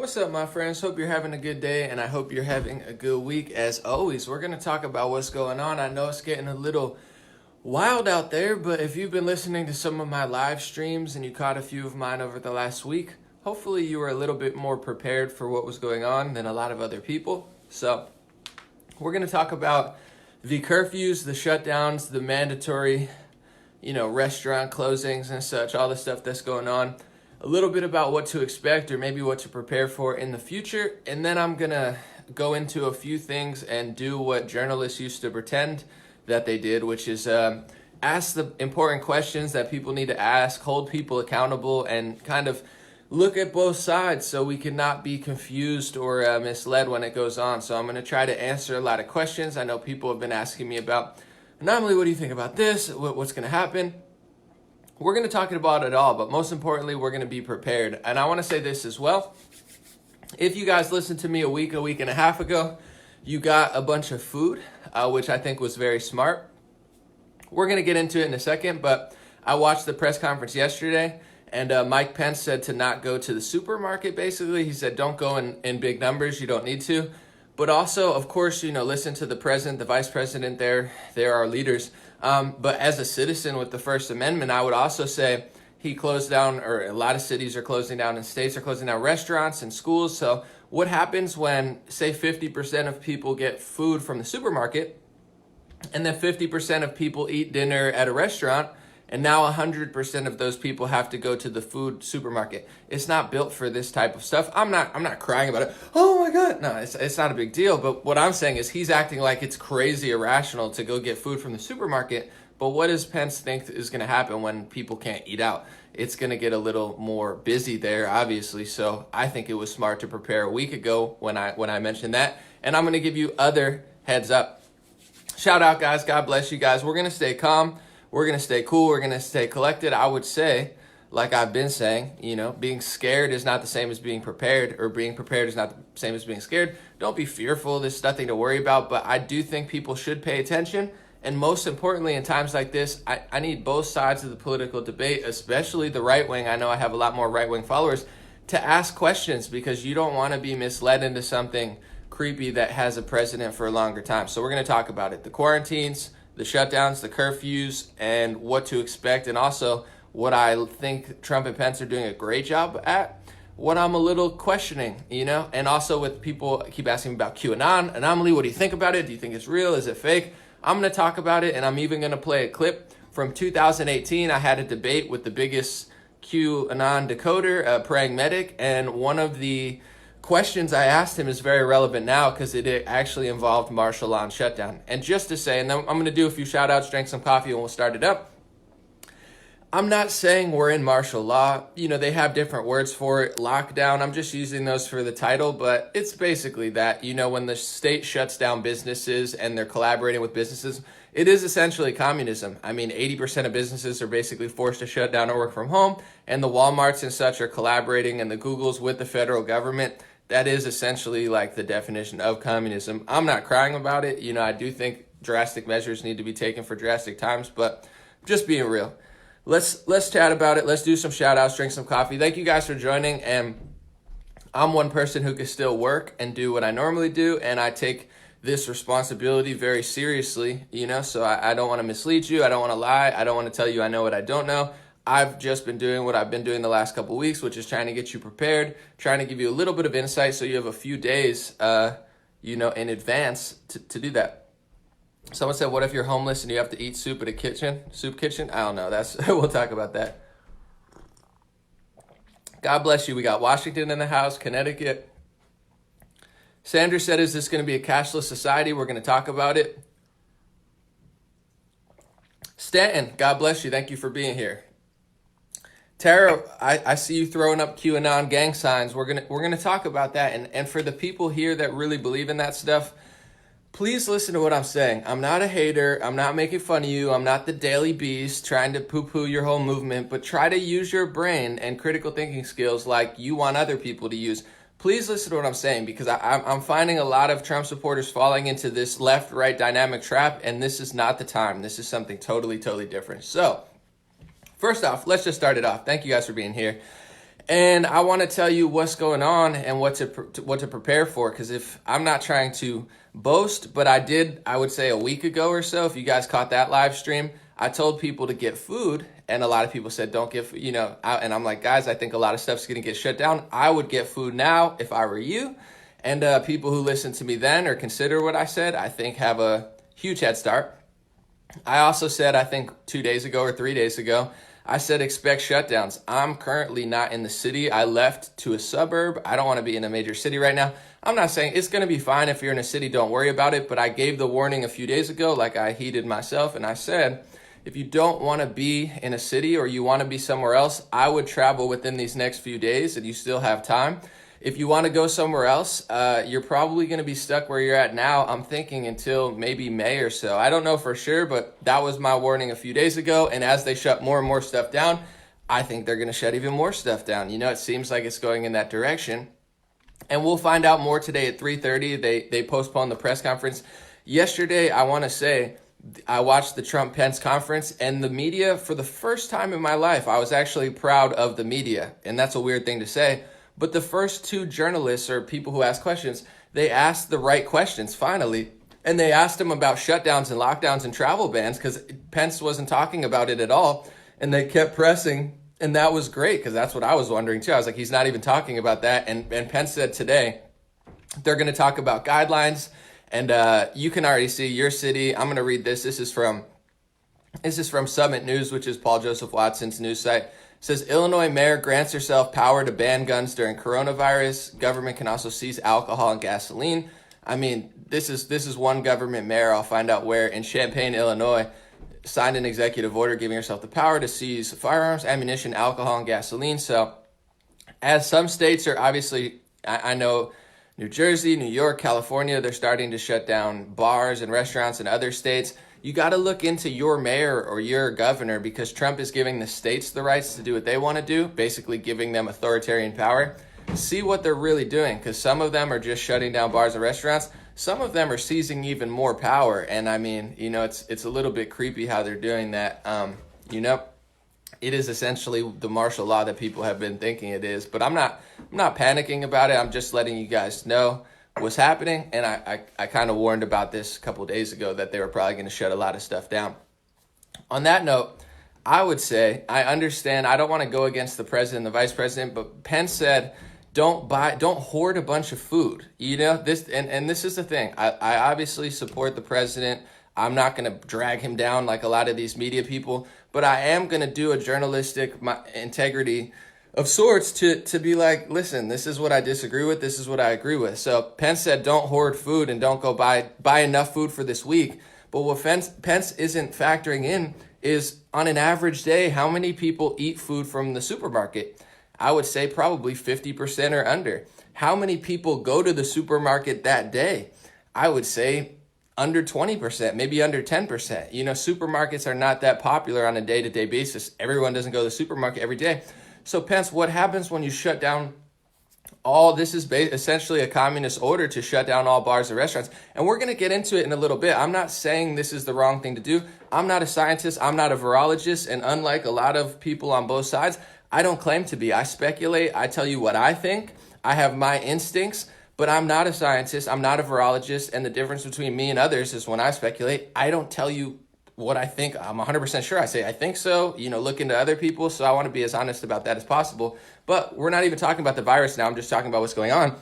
What's up, my friends? Hope you're having a good day, and I hope you're having a good week. As always, we're going to talk about what's going on. I know it's getting a little wild out there, but if you've been listening to some of my live streams and you caught a few of mine over the last week, hopefully you were a little bit more prepared for what was going on than a lot of other people. So we're going to talk about the curfews, the shutdowns, the mandatory, restaurant closings and such, all the stuff that's going on. A little bit about what to expect or maybe what to prepare for in the future. And then I'm going to go into a few things and do what journalists used to pretend that they did, which is ask the important questions that people need to ask, hold people accountable, and kind of look at both sides so we cannot be confused or misled when it goes on. So I'm going to try to answer a lot of questions. I know people have been asking me about, anomaly, what do you think about this? What's going to happen? We're going to talk about it all, but most importantly, we're going to be prepared. And I want to say this as well. If you guys listened to me a week and a half ago, you got a bunch of food, which I think was very smart. We're going to get into it in a second, but I watched the press conference yesterday, and Mike Pence said to not go to the supermarket, basically. He said, don't go in big numbers. You don't need to. But also, of course, listen to the president, the vice president, they're our leaders. But as a citizen with the First Amendment, I would also say he closed down, or a lot of cities are closing down and states are closing down restaurants and schools. So what happens when, say, 50% of people get food from the supermarket and then 50% of people eat dinner at a restaurant, and now 100% of those people have to go to the food supermarket? It's not built for this type of stuff. I'm not crying about it. Oh my God. No, it's not a big deal. But what I'm saying is he's acting like it's crazy irrational to go get food from the supermarket. But what does Pence think is going to happen when people can't eat out? It's going to get a little more busy there, obviously. So I think it was smart to prepare a week ago when I mentioned that. And I'm going to give you other heads up. Shout out, guys. God bless you guys. We're going to stay calm. We're going to stay cool. We're going to stay collected. I would say, like I've been saying, being scared is not the same as being prepared, or being prepared is not the same as being scared. Don't be fearful. There's nothing to worry about. But I do think people should pay attention. And most importantly, in times like this, I need both sides of the political debate, especially the right wing. I know I have a lot more right wing followers, to ask questions, because you don't want to be misled into something creepy that has a president for a longer time. So we're going to talk about it. The quarantines, the shutdowns, the curfews, and what to expect, and also what I think Trump and Pence are doing a great job at, what I'm a little questioning, and also with people keep asking me about QAnon. Anomaly, what do you think about it? Do you think it's real? Is it fake? I'm going to talk about it, and I'm even going to play a clip from 2018. I had a debate with the biggest QAnon decoder, Praying Medic, and one of the questions I asked him is very relevant now because it actually involved martial law and shutdown. And just to say, and then I'm going to do a few shout outs, drink some coffee, and we'll start it up. I'm not saying we're in martial law. They have different words for it. Lockdown, I'm just using those for the title, but it's basically that. When the state shuts down businesses and they're collaborating with businesses, it is essentially communism. 80% of businesses are basically forced to shut down or work from home, and the Walmarts and such are collaborating, and the Googles with the federal government. That is essentially like the definition of communism. I'm not crying about it. I do think drastic measures need to be taken for drastic times, but just being real. Let's chat about it. Let's do some shout outs, drink some coffee. Thank you guys for joining. And I'm one person who can still work and do what I normally do, and I take this responsibility very seriously, so I don't want to mislead you. I don't want to lie. I don't want to tell you I know what I don't know. I've just been doing what I've been doing the last couple of weeks, which is trying to get you prepared, trying to give you a little bit of insight so you have a few days, in advance to do that. Someone said, what if you're homeless and you have to eat soup at a soup kitchen? I don't know. We'll talk about that. God bless you. We got Washington in the house, Connecticut. Sandra said, is this going to be a cashless society? We're going to talk about it. Stanton, God bless you. Thank you for being here. Tara, I see you throwing up QAnon gang signs. We're gonna talk about that. And for the people here that really believe in that stuff, please listen to what I'm saying. I'm not a hater. I'm not making fun of you. I'm not the Daily Beast trying to poo-poo your whole movement, but try to use your brain and critical thinking skills like you want other people to use. Please listen to what I'm saying, because I'm finding a lot of Trump supporters falling into this left-right dynamic trap, and this is not the time. This is something totally different. So, first off, let's just start it off. Thank you guys for being here. And I want to tell you what's going on and what to prepare for. Because if I'm not trying to boast, but I would say a week ago or so, if you guys caught that live stream, I told people to get food. And a lot of people said, don't get, and I'm like, guys, I think a lot of stuff's going to get shut down. I would get food now if I were you. And people who listened to me then or consider what I said, I think have a huge head start. I also said, I think 2 days ago or 3 days ago, I said expect shutdowns. I'm currently not in the city. I left to a suburb. I don't want to be in a major city right now. I'm not saying it's going to be fine if you're in a city, don't worry about it. But I gave the warning a few days ago, like I heeded myself. And I said, if you don't want to be in a city or you want to be somewhere else, I would travel within these next few days and you still have time. If you want to go somewhere else, you're probably going to be stuck where you're at now. I'm thinking until maybe May or so. I don't know for sure, but that was my warning a few days ago. And as they shut more and more stuff down, I think they're going to shut even more stuff down. It seems like it's going in that direction. And we'll find out more today at 3:30. They postponed the press conference. Yesterday, I want to say, I watched the Trump-Pence conference, and the media, for the first time in my life, I was actually proud of the media. And that's a weird thing to say. But the first two journalists or people who ask questions, they asked the right questions finally. And they asked him about shutdowns and lockdowns and travel bans because Pence wasn't talking about it at all. And they kept pressing. And that was great because that's what I was wondering too. I was like, he's not even talking about that. And Pence said today they're going to talk about guidelines. And you can already see your city. I'm going to read this. This is from Summit News, which is Paul Joseph Watson's news site. It says Illinois mayor grants herself power to ban guns during coronavirus. Government can also seize alcohol and gasoline. I mean, this is one government mayor, I'll find out where, in Champaign, Illinois, signed an executive order giving herself the power to seize firearms, ammunition, alcohol, and gasoline. So as some states are obviously, I know New Jersey, New York, California, they're starting to shut down bars and restaurants in other states. You got to look into your mayor or your governor because Trump is giving the states the rights to do what they want to do, basically giving them authoritarian power. See what they're really doing because some of them are just shutting down bars and restaurants. Some of them are seizing even more power. And I mean, it's a little bit creepy how they're doing that. It is essentially the martial law that people have been thinking it is. But I'm not panicking about it. I'm just letting you guys know what's happening, and I kind of warned about this a couple of days ago that they were probably going to shut a lot of stuff down. On that note, I would say I understand. I don't want to go against the president and the vice president, but Pence said, don't hoard a bunch of food. This and this is the thing. I obviously support the president. I'm not going to drag him down like a lot of these media people, but I am going to do a journalistic integrity of sorts to be like, listen, this is what I disagree with. This is what I agree with. So Pence said, don't hoard food and don't go buy enough food for this week. But what Pence isn't factoring in is on an average day, how many people eat food from the supermarket? I would say probably 50% or under. How many people go to the supermarket that day? I would say under 20%, maybe under 10%. Supermarkets are not that popular on a day-to-day basis. Everyone doesn't go to the supermarket every day. So Pence, what happens when you shut down all, this is essentially a communist order to shut down all bars and restaurants. And we're going to get into it in a little bit. I'm not saying this is the wrong thing to do. I'm not a scientist. I'm not a virologist. And unlike a lot of people on both sides, I don't claim to be. I speculate. I tell you what I think. I have my instincts, but I'm not a scientist. I'm not a virologist. And the difference between me and others is when I speculate, I don't tell you what I think. I'm 100% sure. I say, I think so, look into other people. So I want to be as honest about that as possible. But we're not even talking about the virus now. I'm just talking about what's going on.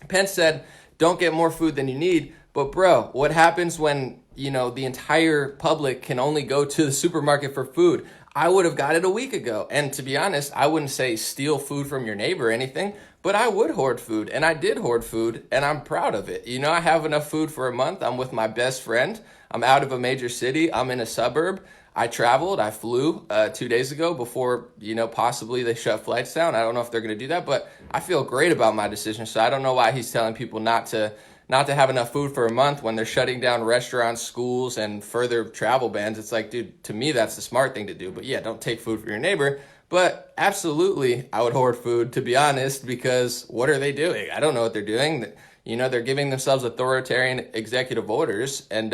Pence said, don't get more food than you need. But bro, what happens when, the entire public can only go to the supermarket for food? I would have got it a week ago. And to be honest, I wouldn't say steal food from your neighbor or anything, but I would hoard food. And I did hoard food, and I'm proud of it. I have enough food for a month. I'm with my best friend. I'm out of a major city. I'm in a suburb. I traveled. I flew 2 days ago before, possibly they shut flights down. I don't know if they're going to do that, but I feel great about my decision. So I don't know why he's telling people not to have enough food for a month when they're shutting down restaurants, schools, and further travel bans. It's like, dude, to me, that's the smart thing to do. But yeah, don't take food from your neighbor. But absolutely, I would hoard food, to be honest, because what are they doing? I don't know what they're doing. They're giving themselves authoritarian executive orders. And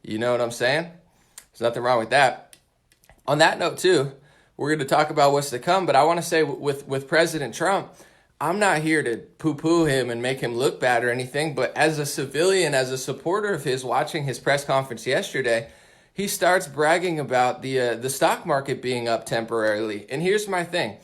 you know what I'm saying? There's nothing wrong with that. On that note, too, We're going to talk about what's to come. But I want to say with President Trump, I'm not here to poo-poo him and make him look bad or anything. But as a civilian, as a supporter of his, watching his press conference yesterday, he starts bragging about the stock market being up temporarily. And here's my thing.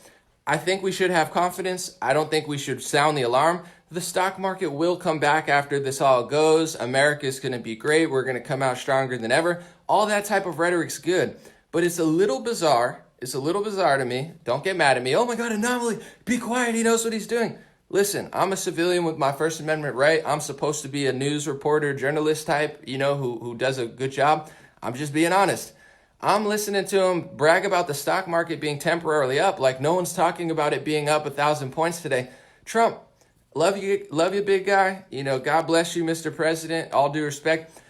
I think we should have confidence. I don't think we should sound the alarm. The stock market will come back after this all goes. America's going to be great. We're going to come out stronger than ever. All that type of rhetoric's good. But it's a little bizarre. It's a little bizarre to me. Don't get mad at me. Oh my God, anomaly. Be quiet. He knows what he's doing. Listen, I'm a civilian with my First Amendment right. I'm supposed to be a news reporter, journalist type, who does a good job. I'm just being honest. I'm listening to him brag about the stock market being temporarily up like no one's talking about it being up 1,000 points today. Trump, love you, big guy. God bless you, Mr. President. All due respect.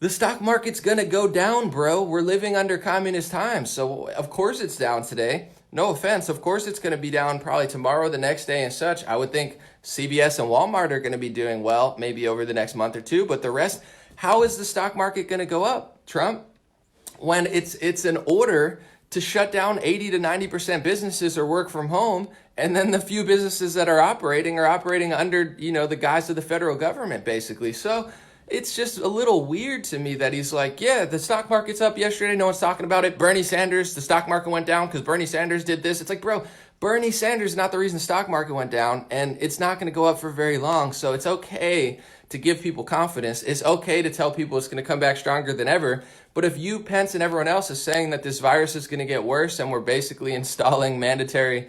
The stock market's going to go down, bro. We're living under communist times. So, of course, it's down today. No offense. Of course, it's going to be down probably tomorrow, the next day and such. I would think CVS and Walmart are going to be doing well, maybe over the next month or two. But the rest, how is the stock market going to go up, Trump? When it's an order to shut down 80 to 90% businesses or work from home, and then the few businesses that are operating under, the guise of the federal government, basically. So it's just a little weird to me that he's like, yeah, the stock market's up yesterday. No one's talking about it. Bernie Sanders, the stock market went down because Bernie Sanders did this. It's like, bro, Bernie Sanders is not the reason the stock market went down, and it's not going to go up for very long. So it's okay to give people confidence. It's okay to tell people it's going to come back stronger than ever. But if you, Pence, and everyone else is saying that this virus is going to get worse and we're basically installing mandatory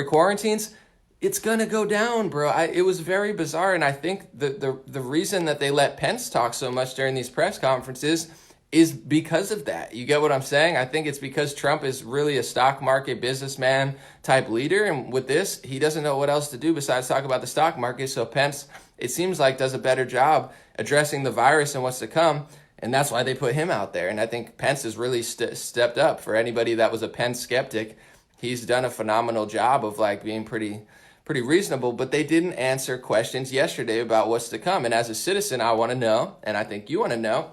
quarantines, it's going to go down, bro. It was very bizarre. And I think the reason that they let Pence talk so much during these press conferences is because of that. You get what I'm saying? I think it's because Trump is really a stock market businessman type leader. And with this, he doesn't know what else to do besides talk about the stock market. So Pence, it seems like, does a better job addressing the virus and what's to come. And that's why they put him out there. And I think Pence has really stepped up. For anybody that was a Pence skeptic, he's done a phenomenal job of being pretty reasonable. But they didn't answer questions yesterday about what's to come. And as a citizen, I want to know, and I think you want to know,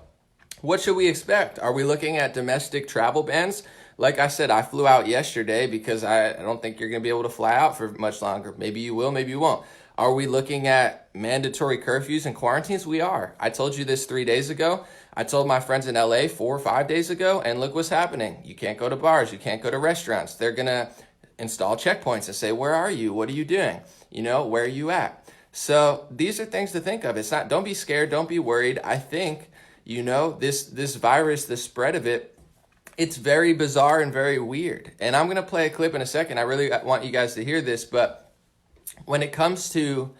what should we expect? Are we looking at domestic travel bans? Like I said, I flew out yesterday because I don't think you're going to be able to fly out for much longer. Maybe you will, maybe you won't. Are we looking at mandatory curfews and quarantines? We are. I told you this 3 days ago. I told my friends in LA 4 or 5 days ago, and look what's happening. You can't go to bars. You can't go to restaurants. They're going to install checkpoints and say, where are you? What are you doing? Where are you at? So these are things to think of. It's not, don't be scared. Don't be worried. I think, this virus, the spread of it, it's very bizarre and very weird. And I'm going to play a clip in a second. I really want you guys to hear this. But when it comes to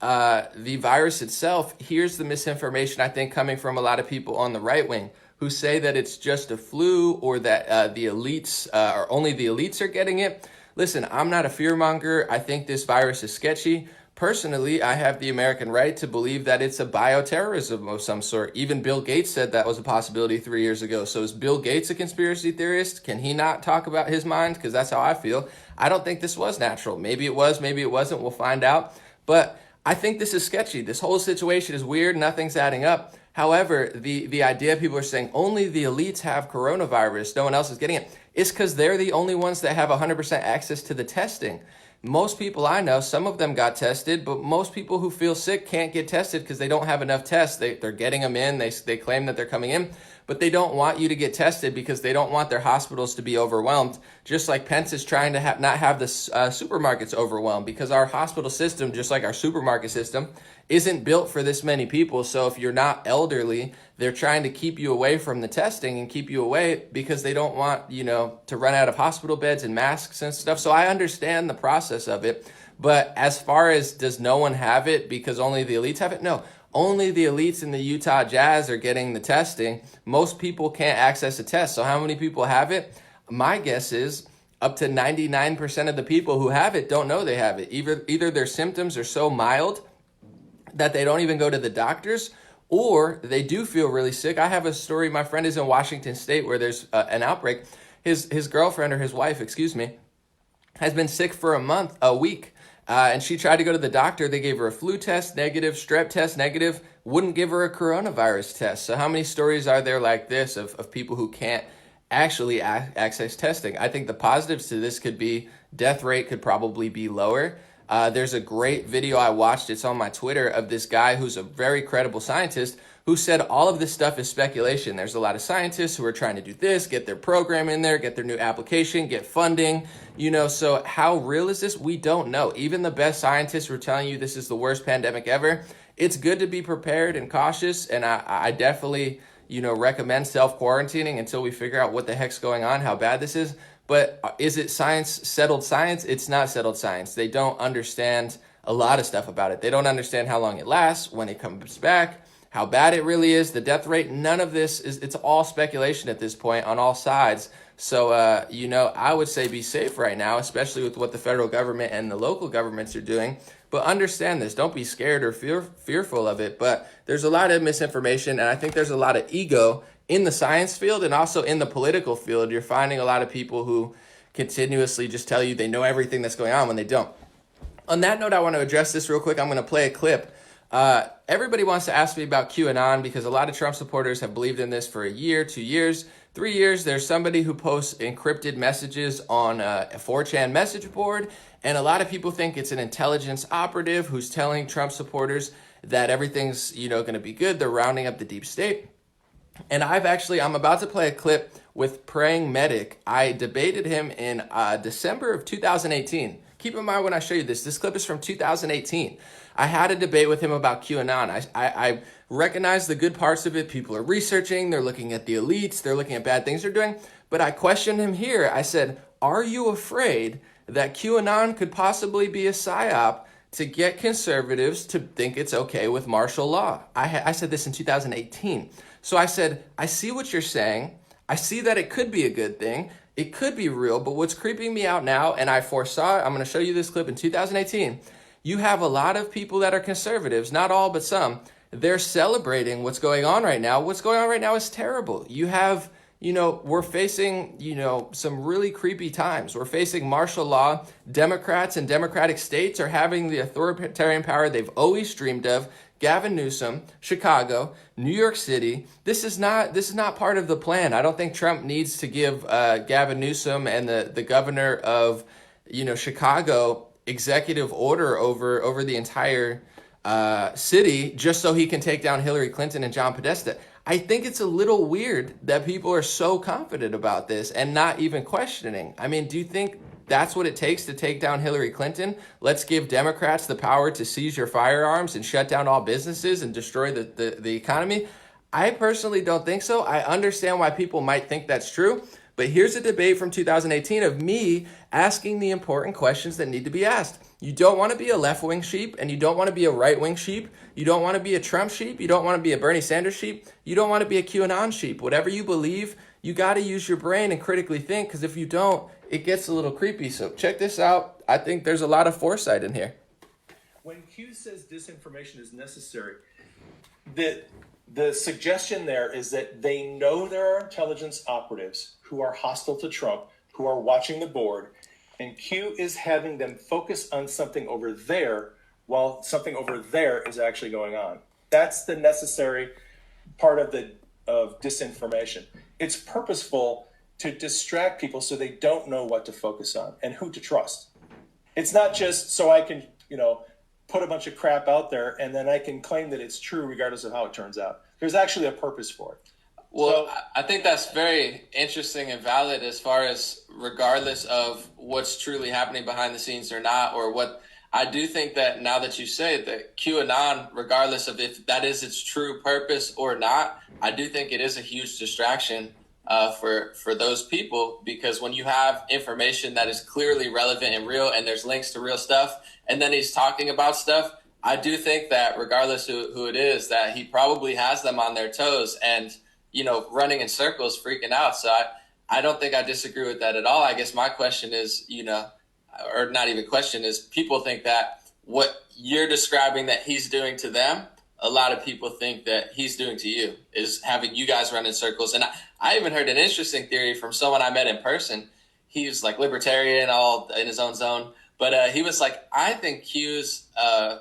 the virus itself, here's the misinformation, I think, coming from a lot of people on the right wing who say that it's just a flu or that the elites or only the elites are getting it. Listen, I'm not a fearmonger. I think this virus is sketchy. Personally, I have the American right to believe that it's a bioterrorism of some sort. Even Bill Gates said that was a possibility 3 years ago. So is Bill Gates a conspiracy theorist? Can he not talk about his mind? Because that's how I feel. I don't think this was natural. Maybe it was, maybe it wasn't. We'll find out. But I think this is sketchy. This whole situation is weird. Nothing's adding up. However, the idea people are saying only the elites have coronavirus, no one else is getting it, is because they're the only ones that have 100% access to the testing. Most people I know, some of them got tested, but most people who feel sick can't get tested because they don't have enough tests. They're getting them in. They claim that they're coming in, but they don't want you to get tested because they don't want their hospitals to be overwhelmed. Just like Pence is trying to not have the supermarkets overwhelmed, because our hospital system, just like our supermarket system, isn't built for this many people. So if you're not elderly, they're trying to keep you away from the testing and keep you away because they don't want, to run out of hospital beds and masks and stuff. So I understand the process of it. But as far as does no one have it because only the elites have it? No, only the elites in the Utah Jazz are getting the testing. Most people can't access a test. So how many people have it? My guess is up to 99% of the people who have it don't know they have it. Either their symptoms are so mild that they don't even go to the doctors, or they do feel really sick. I have a story. My friend is in Washington State where there's an outbreak. His girlfriend, or his wife, has been sick for a week. And she tried to go to the doctor. They gave her a flu test, negative, strep test, negative, wouldn't give her a coronavirus test. So how many stories are there like this of people who can't actually access testing. I think the positives to this could be death rate could probably be lower. There's a great video I watched, it's on my Twitter, of this guy who's a very credible scientist who said all of this stuff is speculation. There's a lot of scientists who are trying to do this, get their program in there, get their new application, get funding, so how real is this? We don't know. Even the best scientists were telling you this is the worst pandemic ever. It's good to be prepared and cautious, and I definitely, recommend self-quarantining until we figure out what the heck's going on, how bad this is. But is it settled science? It's not settled science. They don't understand a lot of stuff about it. They don't understand how long it lasts, when it comes back, how bad it really is, the death rate. None of this it's all speculation at this point on all sides. So, I would say be safe right now, especially with what the federal government and the local governments are doing. But understand this. Don't be scared or fearful of it. But there's a lot of misinformation, and I think there's a lot of ego in the science field and also in the political field. You're finding a lot of people who continuously just tell you they know everything that's going on when they don't. On that note, I want to address this real quick. I'm going to play a clip. Everybody wants to ask me about QAnon because a lot of Trump supporters have believed in this for a year, 2 years, 3 years. There's somebody who posts encrypted messages on a 4chan message board, and a lot of people think it's an intelligence operative who's telling Trump supporters that everything's, going to be good. They're rounding up the deep state. And I'm about to play a clip with Praying Medic. I debated him in December of 2018. Keep in mind when I show you this clip is from 2018. I had a debate with him about QAnon. I recognize the good parts of it. People are researching, they're looking at the elites, they're looking at bad things they're doing. But I questioned him here. I said, are you afraid that QAnon could possibly be a psyop to get conservatives to think it's okay with martial law? I said this in 2018. So I said, I see what you're saying. I see that it could be a good thing. It could be real, but what's creeping me out now, and I foresaw it, I'm going to show you this clip in 2018. You have a lot of people that are conservatives, not all, but some. They're celebrating what's going on right now. What's going on right now is terrible. You have, we're facing, some really creepy times. We're facing martial law. Democrats and democratic states are having the authoritarian power they've always dreamed of. Gavin Newsom, Chicago, New York City. This is not part of the plan. I don't think Trump needs to give Gavin Newsom and the governor of, Chicago executive order over the entire city just so he can take down Hillary Clinton and John Podesta. I think it's a little weird that people are so confident about this and not even questioning. I mean, do you think that's what it takes to take down Hillary Clinton? Let's give Democrats the power to seize your firearms and shut down all businesses and destroy the economy? I personally don't think so. I understand why people might think that's true. But here's a debate from 2018 of me asking the important questions that need to be asked. You don't want to be a left-wing sheep, and you don't want to be a right-wing sheep. You don't want to be a Trump sheep. You don't want to be a Bernie Sanders sheep. You don't want to be a QAnon sheep. Whatever you believe, you got to use your brain and critically think, because if you don't, it gets a little creepy. So check this out. I think there's a lot of foresight in here. When Q says disinformation is necessary, the suggestion there is that they know there are intelligence operatives who are hostile to Trump, who are watching the board, and Q is having them focus on something over there while something over there is actually going on. That's the necessary part of disinformation. It's purposeful to distract people so they don't know what to focus on and who to trust. It's not just so I can, put a bunch of crap out there and then I can claim that it's true regardless of how it turns out. There's actually a purpose for it. Well, I think that's very interesting and valid as far as regardless of what's truly happening behind the scenes or not, or what I do think that now that you say it, that QAnon, regardless of if that is its true purpose or not, I do think it is a huge distraction for those people, because when you have information that is clearly relevant and real and there's links to real stuff, and then he's talking about stuff, I do think that regardless who it is, that he probably has them on their toes and, running in circles, freaking out. So I don't think I disagree with that at all. I guess my question is, or not even question is, people think that what you're describing that he's doing to them, a lot of people think that he's doing to you, is having you guys run in circles. And I even heard an interesting theory from someone I met in person. He's like libertarian, all in his own zone. But he was like, I think Q's a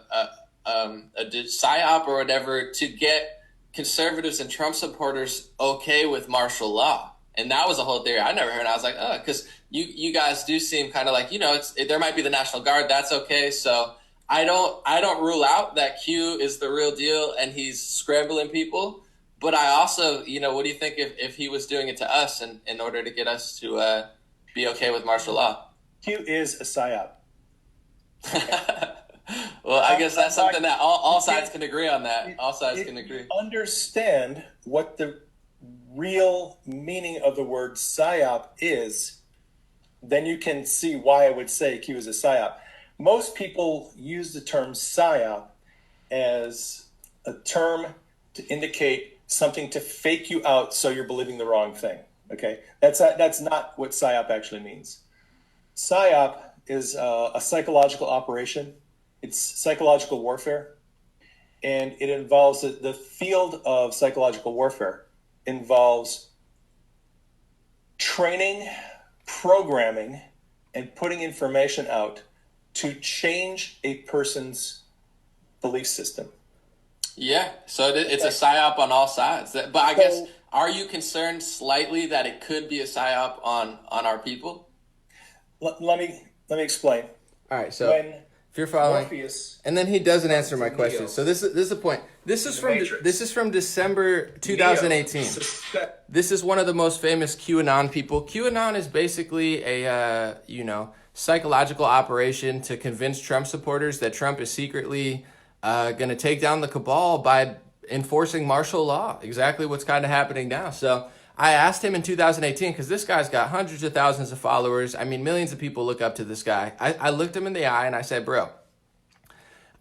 psyop or whatever to get conservatives and Trump supporters okay with martial law. And that was a whole theory I never heard. I was like, oh, because you guys do seem kind of like, there might be the National Guard. That's okay. So I don't rule out that Q is the real deal and he's scrambling people. But I also, what do you think if he was doing it to us in order to get us to be okay with martial law? Q is a psyop. Well, I guess that's something that all sides can agree on that. All sides can agree. If you understand what the real meaning of the word psyop is, then you can see why I would say Q is a psyop. Most people use the term psyop as a term to indicate something to fake you out so you're believing the wrong thing. Okay? That's not what psyop actually means. Psyop is a psychological operation. It's psychological warfare. And it involves the field of psychological warfare involves training, programming, and putting information out to change a person's belief system. Yeah, so it's a psyop on all sides. But I guess, are you concerned slightly that it could be a psyop on our people? Let me explain. All right, so if you're following, Morpheus, and then he doesn't answer my question. So this is the point. This is from December 2018. This is one of the most famous QAnon people. QAnon is basically a psychological operation to convince Trump supporters that Trump is secretly going to take down the cabal by enforcing martial law. Exactly what's kind of happening now. So I asked him in 2018, because this guy's got hundreds of thousands of followers. I mean, millions of people look up to this guy. I looked him in the eye and I said, bro,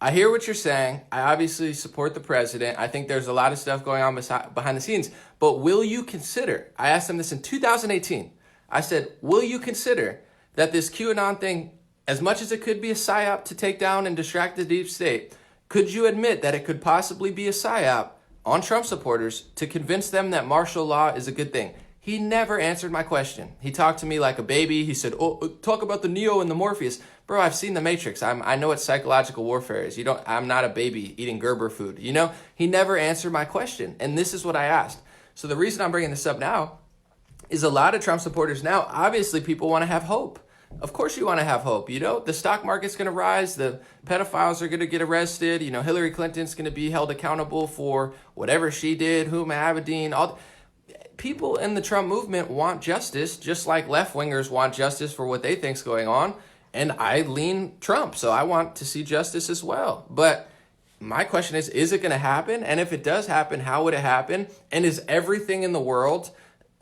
I hear what you're saying. I obviously support the president. I think there's a lot of stuff going on behind the scenes. But will you consider, I asked him this in 2018. I said, will you consider that this QAnon thing, as much as it could be a psyop to take down and distract the deep state, could you admit that it could possibly be a psyop on Trump supporters to convince them that martial law is a good thing? He never answered my question. He talked to me like a baby. He said, talk about the Neo and the Morpheus. Bro, I've seen the Matrix. I know what psychological warfare is. I'm not a baby eating Gerber food. He never answered my question. And this is what I asked. So the reason I'm bringing this up now is a lot of Trump supporters now, obviously people want to have hope. Of course you want to have hope. The stock market's going to rise. The pedophiles are going to get arrested. Hillary Clinton's going to be held accountable for whatever she did. Huma Abedin. All people in the Trump movement want justice, just like left-wingers want justice for what they think's going on. And I lean Trump, so I want to see justice as well. But my question is it going to happen? And if it does happen, how would it happen? And is everything in the world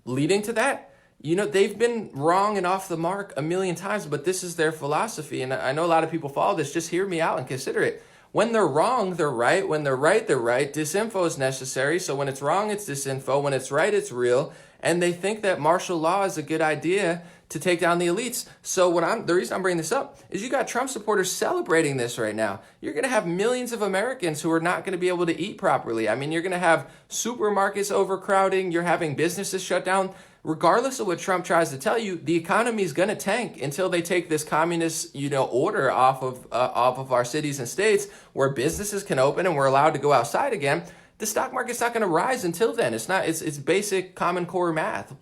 leading to that? They've been wrong and off the mark a million times, but this is their philosophy. And I know a lot of people follow this. Just hear me out and consider it. When they're wrong, they're right. When they're right, they're right. Disinfo is necessary. So when it's wrong, it's disinfo. When it's right, it's real. And they think that martial law is a good idea to take down the elites. So the reason I'm bringing this up is you got Trump supporters celebrating this right now. You're going to have millions of Americans who are not going to be able to eat properly. I mean, you're going to have supermarkets overcrowding. You're having businesses shut down. Regardless of what Trump tries to tell you, the economy is going to tank until they take this communist, order off of our cities and states where businesses can open and we're allowed to go outside again. The stock market's not going to rise until then. It's basic common core math,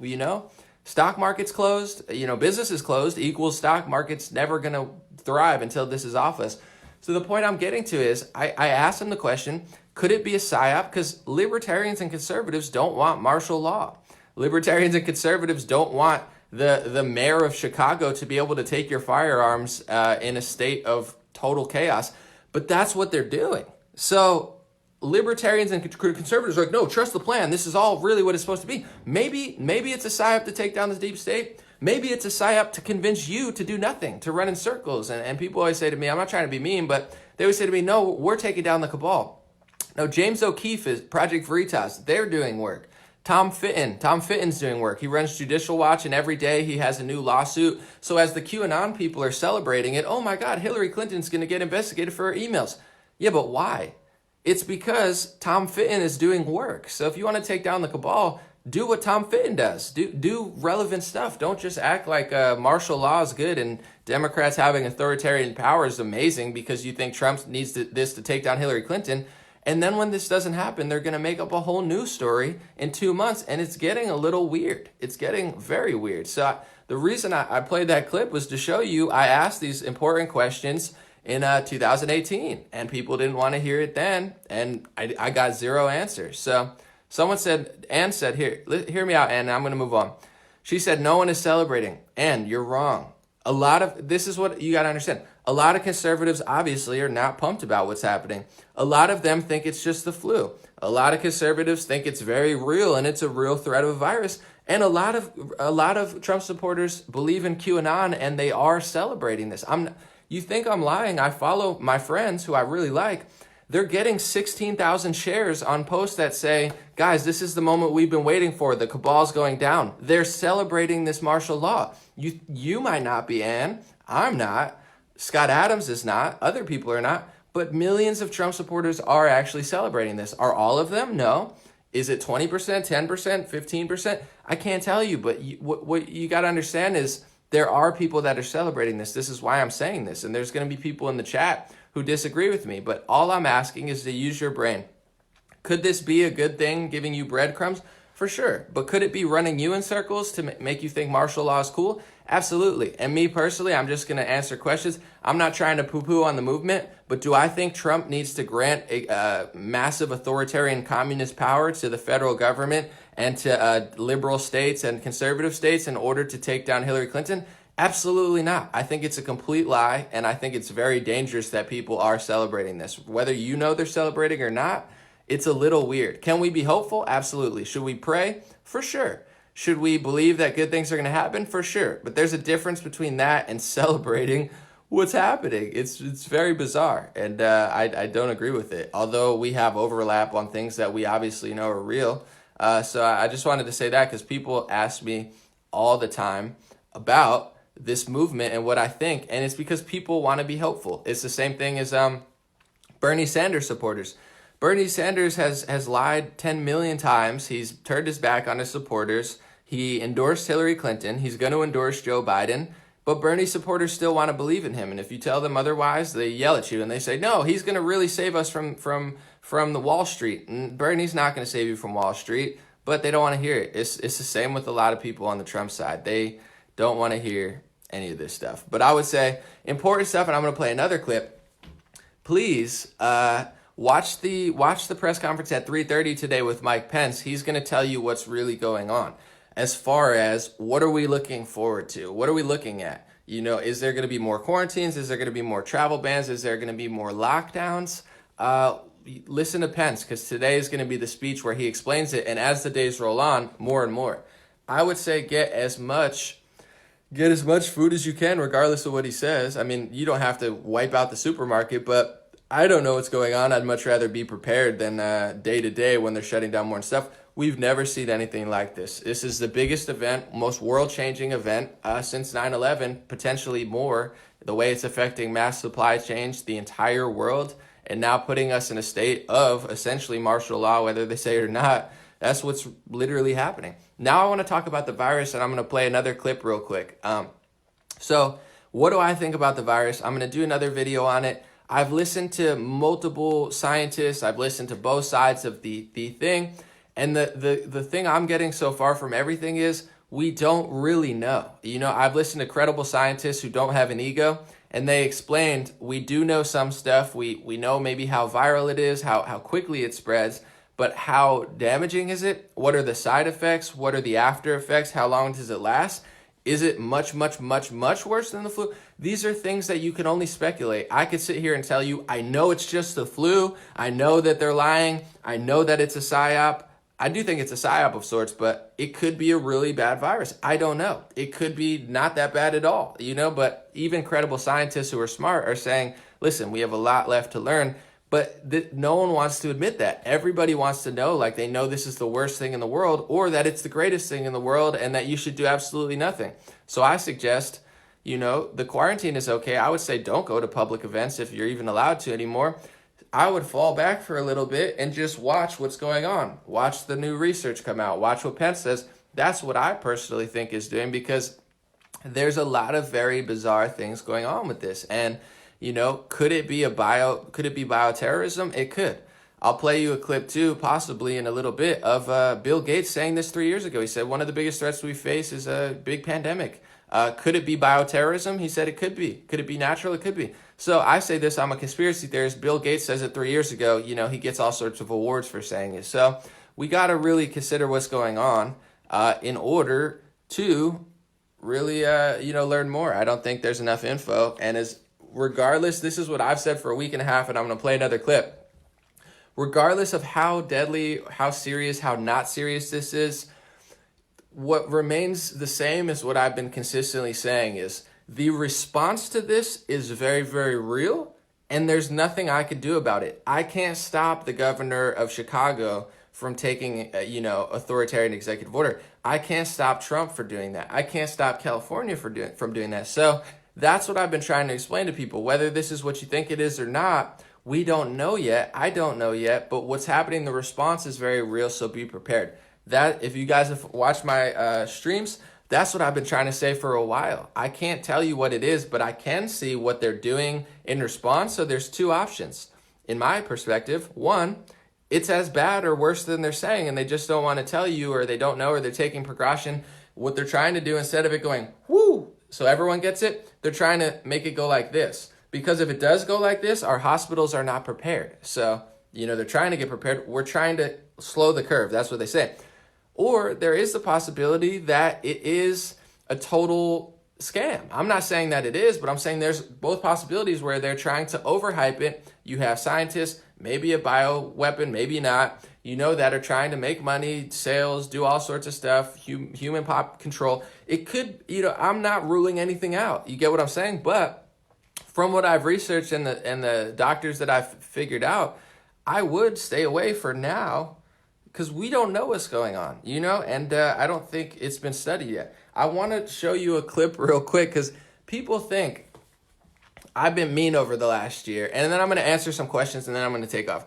Stock market's closed, business is closed equals stock market's never going to thrive until this is off us. So the point I'm getting to is I asked him the question, could it be a psyop? Because libertarians and conservatives don't want martial law. Libertarians and conservatives don't want the mayor of Chicago to be able to take your firearms in a state of total chaos. But that's what they're doing. So libertarians and conservatives are like, no, trust the plan. This is all really what it's supposed to be. Maybe it's a psyop to take down the deep state. Maybe it's a psyop to convince you to do nothing, to run in circles. And people always say to me, I'm not trying to be mean, but they always say to me, no, we're taking down the cabal. No, James O'Keefe is Project Veritas. They're doing work. Tom Fitton's doing work. He runs Judicial Watch, and every day he has a new lawsuit. So as the QAnon people are celebrating it, oh my God, Hillary Clinton's going to get investigated for her emails. Yeah, but why? It's because Tom Fitton is doing work. So if you want to take down the cabal, do what Tom Fitton does. Do relevant stuff. Don't just act like martial law is good and Democrats having authoritarian power is amazing because you think Trump needs this to take down Hillary Clinton. And then when this doesn't happen, they're going to make up a whole new story in 2 months. And it's getting a little weird. It's getting very weird. So the reason I played that clip was to show you I asked these important questions in 2018. And people didn't want to hear it then. And I got zero answers. So someone said, Ann said, hear me out, Ann, I'm going to move on. She said, no one is celebrating. Ann, you're wrong. This is what you got to understand. A lot of conservatives obviously are not pumped about what's happening. A lot of them think it's just the flu. A lot of conservatives think it's very real and it's a real threat of a virus. And a lot of Trump supporters believe in QAnon and they are celebrating this. You think I'm lying? I follow my friends who I really like. They're getting 16,000 shares on posts that say, guys, this is the moment we've been waiting for. The cabal's going down. They're celebrating this martial law. You might not be, Ann. I'm not. Scott Adams is not. Other people are not. But millions of Trump supporters are actually celebrating this. Are all of them? No. Is it 20%, 10%, 15%? I can't tell you. But what you got to understand is there are people that are celebrating this. This is why I'm saying this. And there's going to be people in the chat who disagree with me, but all I'm asking is to use your brain. Could this be a good thing, giving you breadcrumbs? For sure. But could it be running you in circles to make you think martial law is cool? Absolutely. And me personally, I'm just going to answer questions. I'm not trying to poo-poo on the movement, but do I think Trump needs to grant a massive authoritarian communist power to the federal government and to liberal states and conservative states in order to take down Hillary Clinton? Absolutely not. I think it's a complete lie, and I think it's very dangerous that people are celebrating this. Whether you know they're celebrating or not, it's a little weird. Can we be hopeful? Absolutely. Should we pray? For sure. Should we believe that good things are going to happen? For sure. But there's a difference between that and celebrating what's happening. It's very bizarre, and I don't agree with it, although we have overlap on things that we obviously know are real. So I just wanted to say that because people ask me all the time about this movement and what I think, and it's because people want to be hopeful. It's the same thing as Bernie Sanders supporters. Bernie Sanders has lied 10 million times. He's turned his back on his supporters. He endorsed Hillary Clinton. He's going to endorse Joe Biden. But Bernie supporters still want to believe in him. And if you tell them otherwise, they yell at you and they say, no, he's going to really save us from the Wall Street. And Bernie's not going to save you from Wall Street, but they don't want to hear it. It's the same with a lot of people on the Trump side. They don't want to hear any of this stuff. But I would say important stuff, and I'm going to play another clip. Please watch the press conference at 3:30 today with Mike Pence. He's going to tell you what's really going on as far as what are we looking forward to? What are we looking at? You know, is there going to be more quarantines? Is there going to be more travel bans? Is there going to be more lockdowns? Listen to Pence, because today is going to be the speech where he explains it. And as the days roll on, more and more. I would say get as much food as you can, regardless of what he says. I mean, you don't have to wipe out the supermarket, but I don't know what's going on. I'd much rather be prepared than day to day when they're shutting down more and stuff. We've never seen anything like this. This is the biggest event, most world-changing event since 9/11, potentially more. The way it's affecting mass supply chains, the entire world, and now putting us in a state of essentially martial law, whether they say it or not. That's what's literally happening. Now I want to talk about the virus, and I'm going to play another clip real quick. So what do I think about the virus? I'm going to do another video on it. I've listened to multiple scientists. I've listened to both sides of the thing. And the thing I'm getting so far from everything is we don't really know. You know, I've listened to credible scientists who don't have an ego, and they explained we do know some stuff. We know maybe how viral it is, how quickly it spreads, but how damaging is it? What are the side effects? What are the after effects? How long does it last? Is it much, much, much, much worse than the flu? These are things that you can only speculate. I could sit here and tell you, I know it's just the flu. I know that they're lying. I know that it's a psyop. I do think it's a psyop of sorts, but it could be a really bad virus. I don't know. It could be not that bad at all, you know, but even credible scientists who are smart are saying, listen, we have a lot left to learn, but no one wants to admit that. Everybody wants to know, like they know this is the worst thing in the world or that it's the greatest thing in the world and that you should do absolutely nothing. So I suggest, you know, the quarantine is okay. I would say don't go to public events if you're even allowed to anymore. I would fall back for a little bit and just watch what's going on. Watch the new research come out. Watch what Pence says. That's what I personally think is doing because there's a lot of very bizarre things going on with this. And, you know, could it be bioterrorism? It could. I'll play you a clip too, possibly in a little bit, of Bill Gates saying this 3 years ago. He said one of the biggest threats we face is a big pandemic. Could it be bioterrorism? He said it could be. Could it be natural? It could be. So I say this, I'm a conspiracy theorist. Bill Gates says it 3 years ago. He gets all sorts of awards for saying it. So we got to really consider what's going on in order to really, learn more. I don't think there's enough info. And regardless, this is what I've said for a week and a half, and I'm going to play another clip. Regardless of how deadly, how serious, how not serious this is, what remains the same is what I've been consistently saying is the response to this is very, very real, and there's nothing I could do about it. I can't stop the governor of Chicago from taking, authoritarian executive order. I can't stop Trump for doing that. I can't stop California from doing that. So that's what I've been trying to explain to people. Whether this is what you think it is or not, we don't know yet. I don't know yet. But what's happening, the response is very real, so be prepared. That, if you guys have watched my streams, that's what I've been trying to say for a while. I can't tell you what it is, but I can see what they're doing in response. So there's two options. In my perspective, one, it's as bad or worse than they're saying, and they just don't want to tell you, or they don't know, or they're taking precaution. What they're trying to do, instead of it going, whoo, so everyone gets it, they're trying to make it go like this. Because if it does go like this, our hospitals are not prepared. So, they're trying to get prepared. We're trying to slow the curve. That's what they say. Or there is the possibility that it is a total scam. I'm not saying that it is, but I'm saying there's both possibilities where they're trying to overhype it. You have scientists, maybe a bioweapon, maybe not, that are trying to make money, sales, do all sorts of stuff, human pop control. It could, I'm not ruling anything out. You get what I'm saying? But from what I've researched and the doctors that I've figured out, I would stay away for now because we don't know what's going on, and I don't think it's been studied yet. I want to show you a clip real quick because people think I've been mean over the last year, and then I'm going to answer some questions and then I'm going to take off.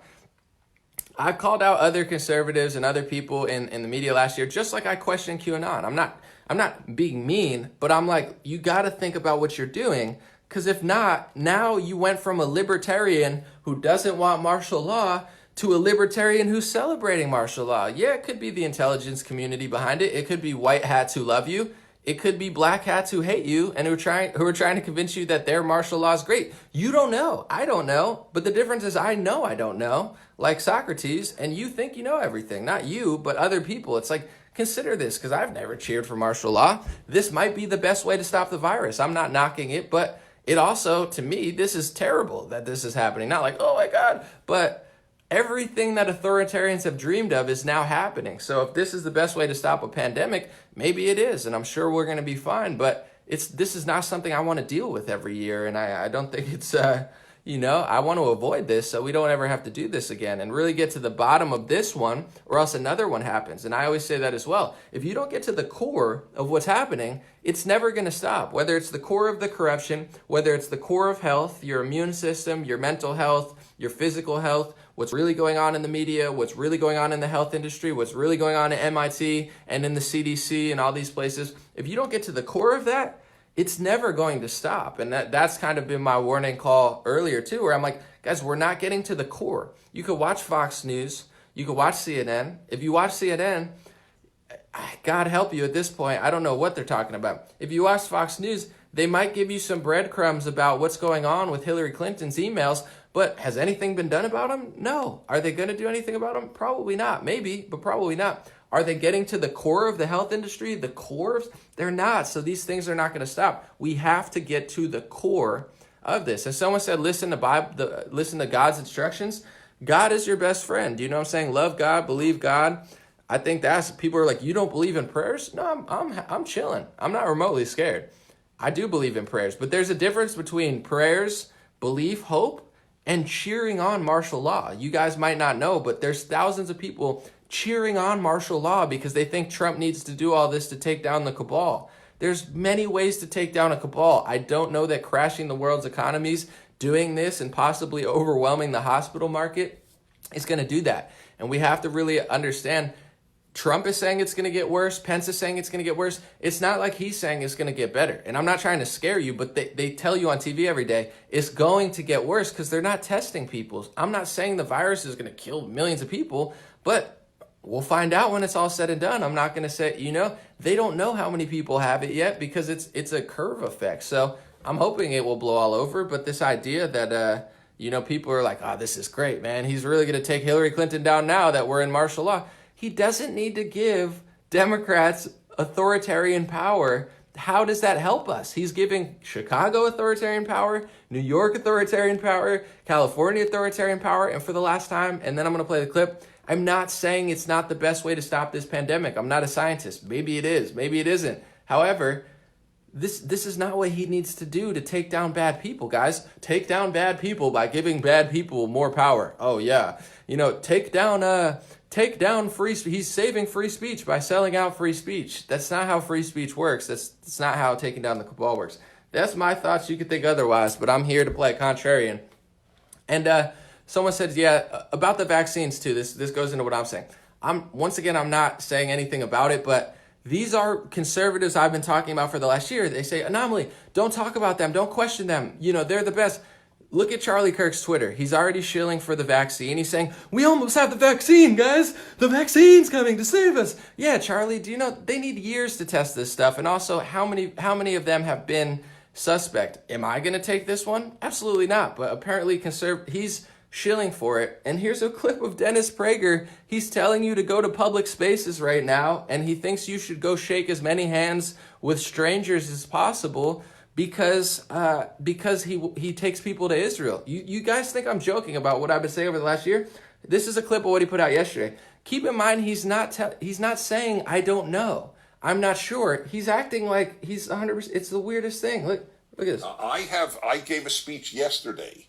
I've called out other conservatives and other people in the media last year, just like I questioned QAnon. I'm not being mean, but I'm like, you got to think about what you're doing. Because if not, now you went from a libertarian who doesn't want martial law to a libertarian who's celebrating martial law. Yeah, it could be the intelligence community behind it. It could be white hats who love you. It could be black hats who hate you and who are trying to convince you that their martial law is great. You don't know. I don't know. But the difference is I know I don't know, like Socrates, and you think you know everything. Not you, but other people. It's like, consider this, because I've never cheered for martial law. This might be the best way to stop the virus. I'm not knocking it, but it also, to me, this is terrible that this is happening. Not like, oh my God, but everything that authoritarians have dreamed of is now happening. So if this is the best way to stop a pandemic, maybe it is, and I'm sure we're going to be fine. But this is not something I want to deal with every year, and I don't think it's I want to avoid this so we don't ever have to do this again and really get to the bottom of this one, or else another one happens. And I always say that as well. If you don't get to the core of what's happening, it's never going to stop. Whether it's the core of the corruption, whether it's the core of health, your immune system, your mental health, your physical health, what's really going on in the media, what's really going on in the health industry, what's really going on at MIT and in the CDC and all these places. If you don't get to the core of that, it's never going to stop. And that's kind of been my warning call earlier too, where I'm like, guys, we're not getting to the core. You could watch Fox News. You could watch CNN. If you watch CNN, God help you at this point. I don't know what they're talking about. If you watch Fox News, they might give you some breadcrumbs about what's going on with Hillary Clinton's emails, but has anything been done about them? No. Are they going to do anything about them? Probably not. Maybe, but probably not. Are they getting to the core of the health industry? The core? They're not. So these things are not going to stop. We have to get to the core of this. And someone said, listen to God's instructions. God is your best friend. You know what I'm saying? Love God, believe God. I think people are like, you don't believe in prayers? No, I'm chilling. I'm not remotely scared. I do believe in prayers, but there's a difference between prayers, belief, hope, and cheering on martial law. You guys might not know, but there's thousands of people cheering on martial law because they think Trump needs to do all this to take down the cabal. There's many ways to take down a cabal. I don't know that crashing the world's economies, doing this, and possibly overwhelming the hospital market is going to do that. And we have to really understand Trump is saying it's going to get worse. Pence is saying it's going to get worse. It's not like he's saying it's going to get better. And I'm not trying to scare you, but they tell you on TV every day it's going to get worse because they're not testing people. I'm not saying the virus is going to kill millions of people, but we'll find out when it's all said and done. I'm not going to say, they don't know how many people have it yet because it's a curve effect. So I'm hoping it will blow all over. But this idea that, people are like, oh, this is great, man. He's really going to take Hillary Clinton down now that we're in martial law. He doesn't need to give Democrats authoritarian power. How does that help us? He's giving Chicago authoritarian power, New York authoritarian power, California authoritarian power. And for the last time, and then I'm going to play the clip, I'm not saying it's not the best way to stop this pandemic. I'm not a scientist. Maybe it is. Maybe it isn't. However, this is not what he needs to do to take down bad people, guys. Take down bad people by giving bad people more power. Oh, yeah. Take down free speech. He's saving free speech by selling out free speech. That's not how free speech works. That's not how taking down the cabal works. That's my thoughts. You could think otherwise, but I'm here to play contrarian. And someone said, yeah, about the vaccines too. This goes into what I'm saying. I'm not saying anything about it, but these are conservatives I've been talking about for the last year. They say, Anomaly, don't talk about them. Don't question them. They're the best. Look at Charlie Kirk's Twitter. He's already shilling for the vaccine. He's saying, we almost have the vaccine, guys. The vaccine's coming to save us. Yeah, Charlie, do you know they need years to test this stuff? And also, how many of them have been suspect? Am I going to take this one? Absolutely not. But apparently he's shilling for it. And here's a clip of Dennis Prager. He's telling you to go to public spaces right now, and he thinks you should go shake as many hands with strangers as possible because he takes people to Israel. You guys think I'm joking about what I've been saying over the last year? This is a clip of what he put out yesterday. Keep in mind, he's not saying I don't know. I'm not sure. He's acting like he's 100%. It's the weirdest thing. Look at this. I gave a speech yesterday.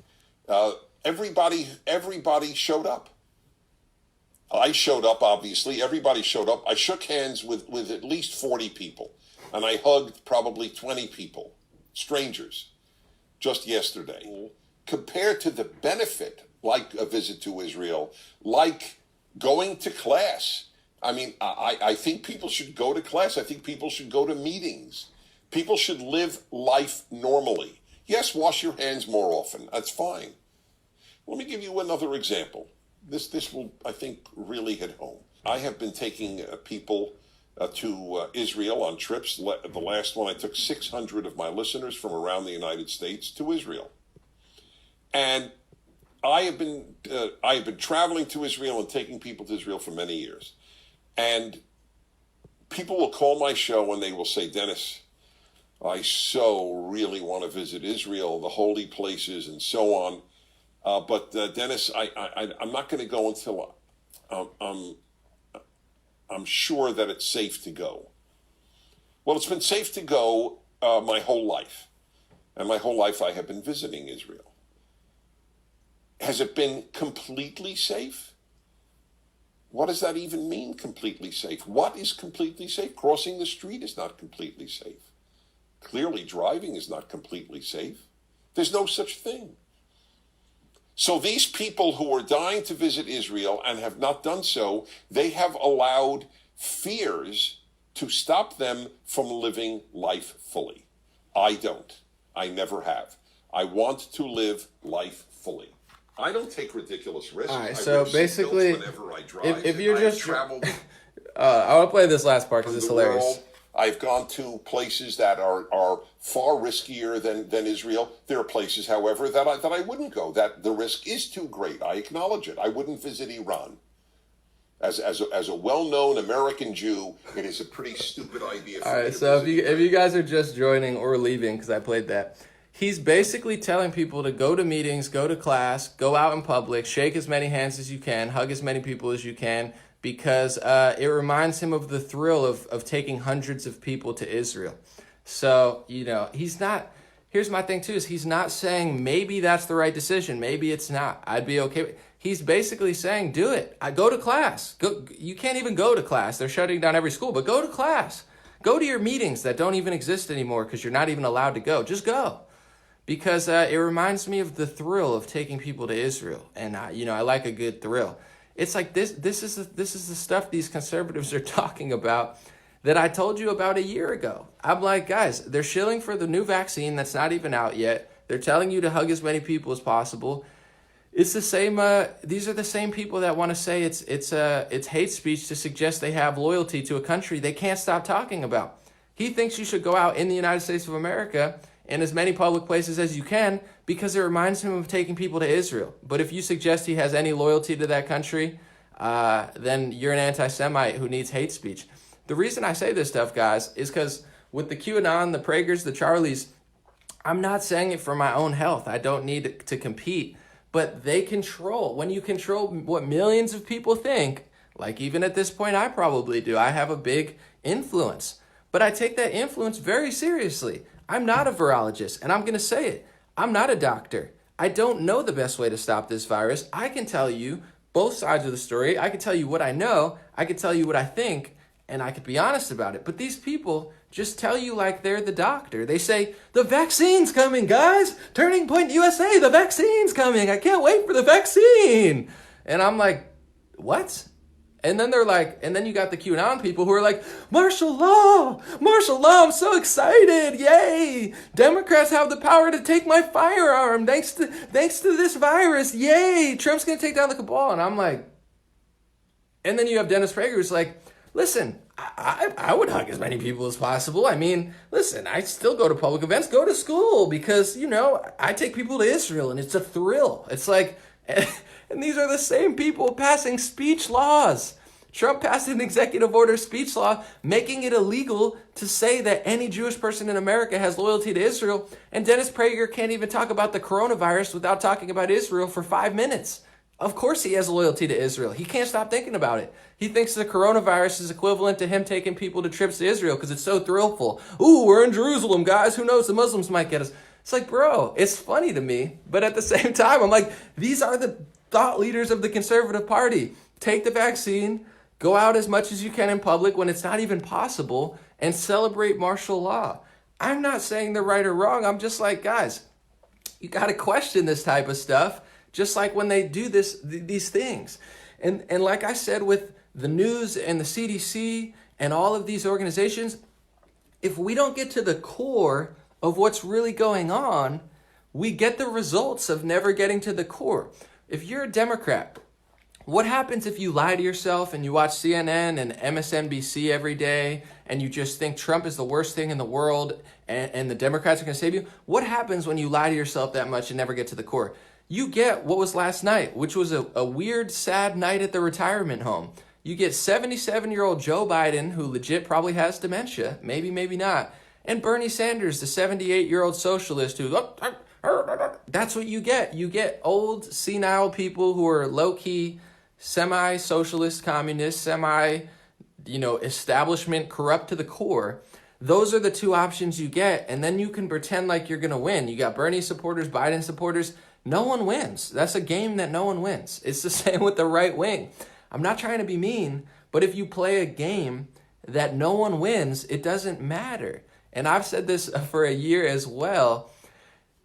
Everybody showed up. I showed up, obviously. Everybody showed up. I shook hands with at least 40 people, and I hugged probably 20 people, strangers, just yesterday. Compared to the benefit, like a visit to Israel, like going to class. I mean, I think people should go to class. I think people should go to meetings. People should live life normally. Yes, wash your hands more often. That's fine. Let me give you another example. This will, I think, really hit home. I have been taking people to Israel on trips. The last one, I took 600 of my listeners from around the United States to Israel. And I have been traveling to Israel and taking people to Israel for many years. And people will call my show and they will say, Dennis, I so really want to visit Israel, the holy places and so on. But Dennis, I'm not going to go until I'm sure that it's safe to go. Well, it's been safe to go my whole life. And my whole life I have been visiting Israel. Has it been completely safe? What does that even mean, completely safe? What is completely safe? Crossing the street is not completely safe. Clearly, driving is not completely safe. There's no such thing. So these people who are dying to visit Israel and have not done so, they have allowed fears to stop them from living life fully. I don't. I never have. I want to live life fully. I don't take ridiculous risks. All right, so basically, whenever I drive, if you're just traveled, I want to play this last part because it's hilarious. World, I've gone to places that are far riskier than Israel. There are places, however, that I wouldn't go. That the risk is too great. I acknowledge it. I wouldn't visit Iran. As a well-known American Jew, it is a pretty stupid idea. All right, so if you guys are just joining or leaving because I played that, he's basically telling people to go to meetings, go to class, go out in public, shake as many hands as you can, hug as many people as you can, because it reminds him of the thrill of taking hundreds of people to Israel. So, he's not, here's my thing too, is he's not saying maybe that's the right decision, maybe it's not, I'd be okay. He's basically saying, do it. I go to class. You can't even go to class. They're shutting down every school, but go to class. Go to your meetings that don't even exist anymore because you're not even allowed to go. Just go. Because it reminds me of the thrill of taking people to Israel. And, I like a good thrill. It's like this is the stuff these conservatives are talking about that I told you about a year ago. I'm like, guys, they're shilling for the new vaccine that's not even out yet. They're telling you to hug as many people as possible. It's the same. These are the same people that want to say it's hate speech to suggest they have loyalty to a country they can't stop talking about. He thinks you should go out in the United States of America in as many public places as you can because it reminds him of taking people to Israel. But if you suggest he has any loyalty to that country, then you're an anti-Semite who needs hate speech. The reason I say this stuff, guys, is because with the QAnon, the Pragers, the Charlies, I'm not saying it for my own health. I don't need to compete. But they control. When you control what millions of people think, like even at this point I probably do, I have a big influence. But I take that influence very seriously. I'm not a virologist, and I'm going to say it. I'm not a doctor. I don't know the best way to stop this virus. I can tell you both sides of the story. I can tell you what I know. I can tell you what I think, and I could be honest about it. But these people just tell you like they're the doctor. They say, the vaccine's coming, guys. Turning Point USA, the vaccine's coming. I can't wait for the vaccine. And I'm like, what? And then they're like, and then you got the QAnon people who are like, martial law, I'm so excited, yay! Democrats have the power to take my firearm thanks to this virus, yay! Trump's gonna take down the cabal, and I'm like, and then you have Dennis Prager who's like, listen, I would hug as many people as possible. I mean, listen, I still go to public events, go to school, because, you know, I take people to Israel, and it's a thrill. It's like, and these are the same people passing speech laws. Trump passed an executive order speech law making it illegal to say that any Jewish person in America has loyalty to Israel, and Dennis Prager can't even talk about the coronavirus without talking about Israel for 5 minutes. Of course he has loyalty to Israel. He can't stop thinking about it. He thinks the coronavirus is equivalent to him taking people to trips to Israel because it's so thrillful. Ooh, we're in Jerusalem, guys. Who knows? The Muslims might get us. It's like, bro, it's funny to me. But at the same time, I'm like, these are the thought leaders of the conservative party. Take the vaccine, go out as much as you can in public when it's not even possible, and celebrate martial law. I'm not saying they're right or wrong. I'm just like, guys, you got to question this type of stuff. Just like when they do these things. And like I said with the news and the CDC and all of these organizations, if we don't get to the core of what's really going on, we get the results of never getting to the core. If you're a Democrat, what happens if you lie to yourself and you watch CNN and MSNBC every day and you just think Trump is the worst thing in the world and the Democrats are going to save you? What happens when you lie to yourself that much and never get to the core? You get what was last night, which was a weird, sad night at the retirement home. You get 77-year-old Joe Biden, who legit probably has dementia, maybe not, and Bernie Sanders, the 78-year-old socialist who, that's what you get. You get old, senile people who are low-key, semi-socialist, communist, establishment, corrupt to the core. Those are the two options you get, and then you can pretend like you're going to win. You got Bernie supporters, Biden supporters. No one wins. That's a game that no one wins. It's the same with the right wing. I'm not trying to be mean, but if you play a game that no one wins, it doesn't matter. And I've said this for a year as well.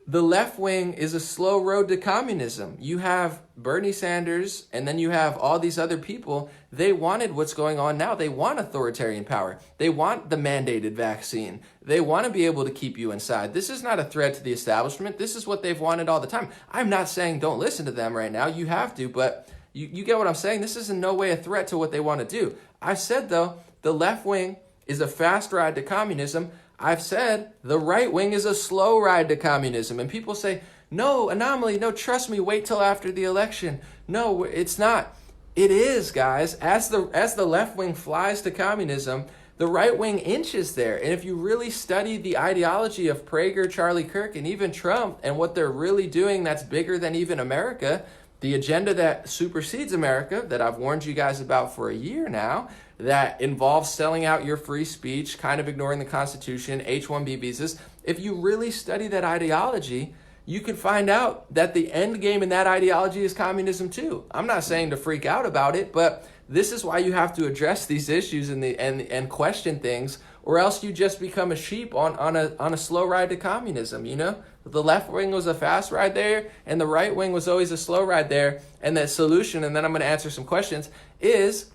The left wing is a slow road to communism. You have Bernie Sanders, and then you have all these other people. They wanted what's going on now. They want authoritarian power. They want the mandated vaccine. They want to be able to keep you inside. This is not a threat to the establishment. This is what they've wanted all the time. I'm not saying don't listen to them right now. You have to, but you get what I'm saying? This is in no way a threat to what they want to do. I've said, though, the left wing is a fast ride to communism. I've said the right wing is a slow ride to communism. And people say, no, anomaly, no, trust me, wait till after the election. No, it's not. It is, guys. As the left wing flies to communism, the right wing inches there. And if you really study the ideology of Prager, Charlie Kirk, and even Trump, and what they're really doing that's bigger than even America, the agenda that supersedes America, that I've warned you guys about for a year now, that involves selling out your free speech, kind of ignoring the Constitution, H-1B visas. If you really study that ideology, you can find out that the end game in that ideology is communism too. I'm not saying to freak out about it, but this is why you have to address these issues and question things, or else you just become a sheep on a slow ride to communism, you know? the left wing was a fast ride there and the right wing was always a slow ride there. And the solution, and then I'm going to answer some questions, is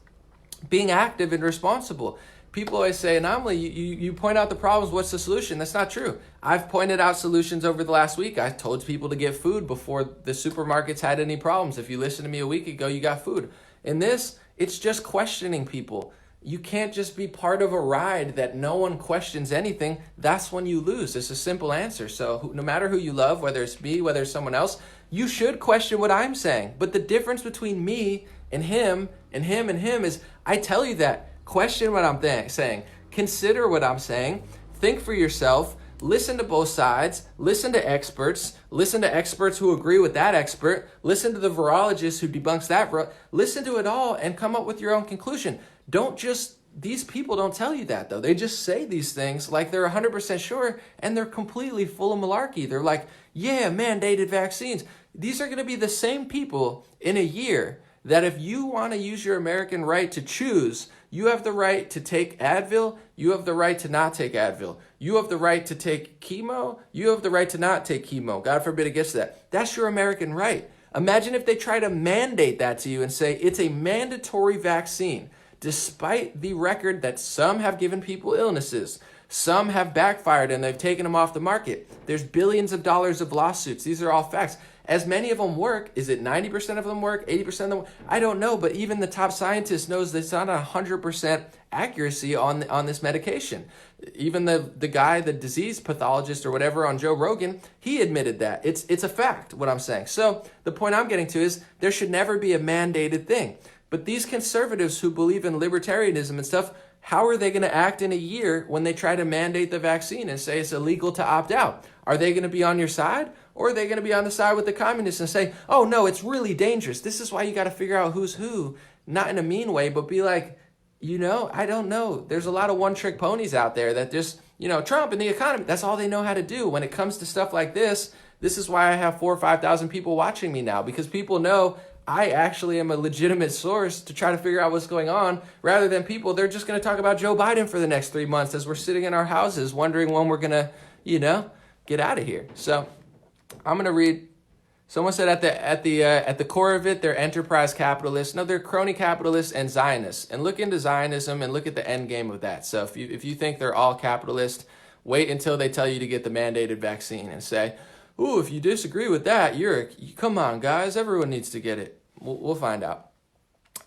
being active and responsible. People always say, Anomaly, you point out the problems. What's the solution? That's not true. I've pointed out solutions over the last week. I told people to get food before the supermarkets had any problems. If you listened to me a week ago, you got food. In this, it's just questioning people. You can't just be part of a ride that no one questions anything. That's when you lose. It's a simple answer. So no matter who you love, whether it's me, whether it's someone else, you should question what I'm saying. But the difference between me and him and him and him is I tell you that. Question what I'm saying. Consider what I'm saying. Think for yourself. Listen to both sides. Listen to experts. Listen to experts who agree with that expert. Listen to the virologist who debunks that. Listen to it all and come up with your own conclusion. These people don't tell you that, though. They just say these things like they're 100% sure, and they're completely full of malarkey. They're like, yeah, mandated vaccines. These are going to be the same people in a year that if you want to use your American right to choose, you have the right to take Advil, you have the right to not take Advil. You have the right to take chemo, you have the right to not take chemo. God forbid it gets to that. That's your American right. Imagine if they try to mandate that to you and say it's a mandatory vaccine, despite the record that some have given people illnesses, some have backfired and they've taken them off the market. There's billions of dollars of lawsuits. These are all facts. As many of them work, is it 90% of them work, 80% of them? I don't know, but even the top scientist knows that it's not 100% accuracy on this medication. Even the guy, the disease pathologist or whatever on Joe Rogan, he admitted that. It's a fact, what I'm saying. So the point I'm getting to is there should never be a mandated thing. But these conservatives who believe in libertarianism and stuff, how are they going to act in a year when they try to mandate the vaccine and say it's illegal to opt out? Are they going to be on your side? Or are they going to be on the side with the communists and say, oh, no, it's really dangerous. This is why you got to figure out who's who, not in a mean way, but be like, I don't know. There's a lot of one-trick ponies out there that just, Trump and the economy, that's all they know how to do. When it comes to stuff like this is why I have 4,000 or 5,000 people watching me now, because people know I actually am a legitimate source to try to figure out what's going on, rather than people, they're just going to talk about Joe Biden for the next 3 months as we're sitting in our houses wondering when we're going to, get out of here. So I'm going to read. Someone said at the core of it, they're enterprise capitalists. No, they're crony capitalists and Zionists. And look into Zionism and look at the end game of that. So if you think they're all capitalist, wait until they tell you to get the mandated vaccine and say, ooh, if you disagree with that, come on, guys, everyone needs to get it. We'll find out.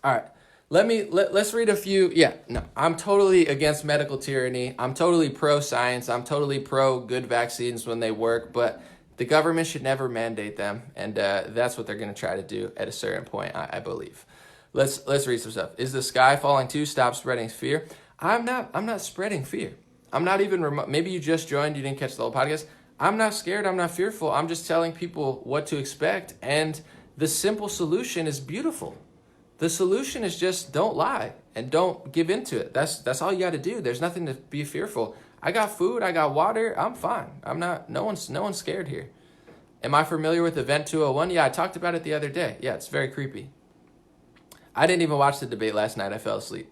All right. Let's read a few. Yeah, no, I'm totally against medical tyranny. I'm totally pro-science. I'm totally pro-good vaccines when they work, but the government should never mandate them, and that's what they're going to try to do at a certain point, I believe. Let's read some stuff. Is the sky falling too? Stop spreading fear. I'm not spreading fear. I'm not even maybe you just joined, you didn't catch the whole podcast. I'm not scared. I'm not fearful. I'm just telling people what to expect, and the simple solution is beautiful. The solution is just don't lie and don't give into it. That's all you got to do. There's nothing to be fearful. I got food. I got water. I'm fine. I'm not. No one's scared here. Am I familiar with Event 201? Yeah, I talked about it the other day. Yeah, it's very creepy. I didn't even watch the debate last night. I fell asleep.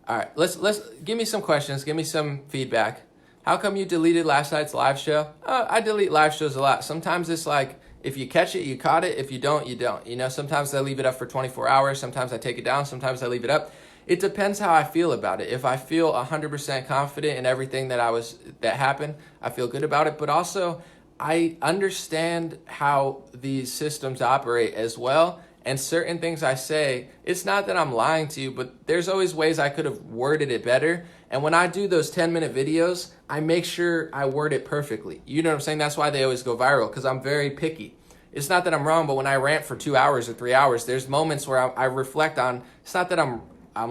All right, let's give me some questions. Give me some feedback. How come you deleted last night's live show? I delete live shows a lot. Sometimes it's like, if you catch it, you caught it. If you don't, you don't. Sometimes I leave it up for 24 hours. Sometimes I take it down. Sometimes I leave it up. It depends how I feel about it. If I feel 100% confident in everything that happened, I feel good about it. But also, I understand how these systems operate as well. And certain things I say, it's not that I'm lying to you, but there's always ways I could have worded it better. And when I do those 10-minute videos, I make sure I word it perfectly. You know what I'm saying? That's why they always go viral, because I'm very picky. It's not that I'm wrong, but when I rant for 2 hours or 3 hours, there's moments where I reflect on, it's not that I'm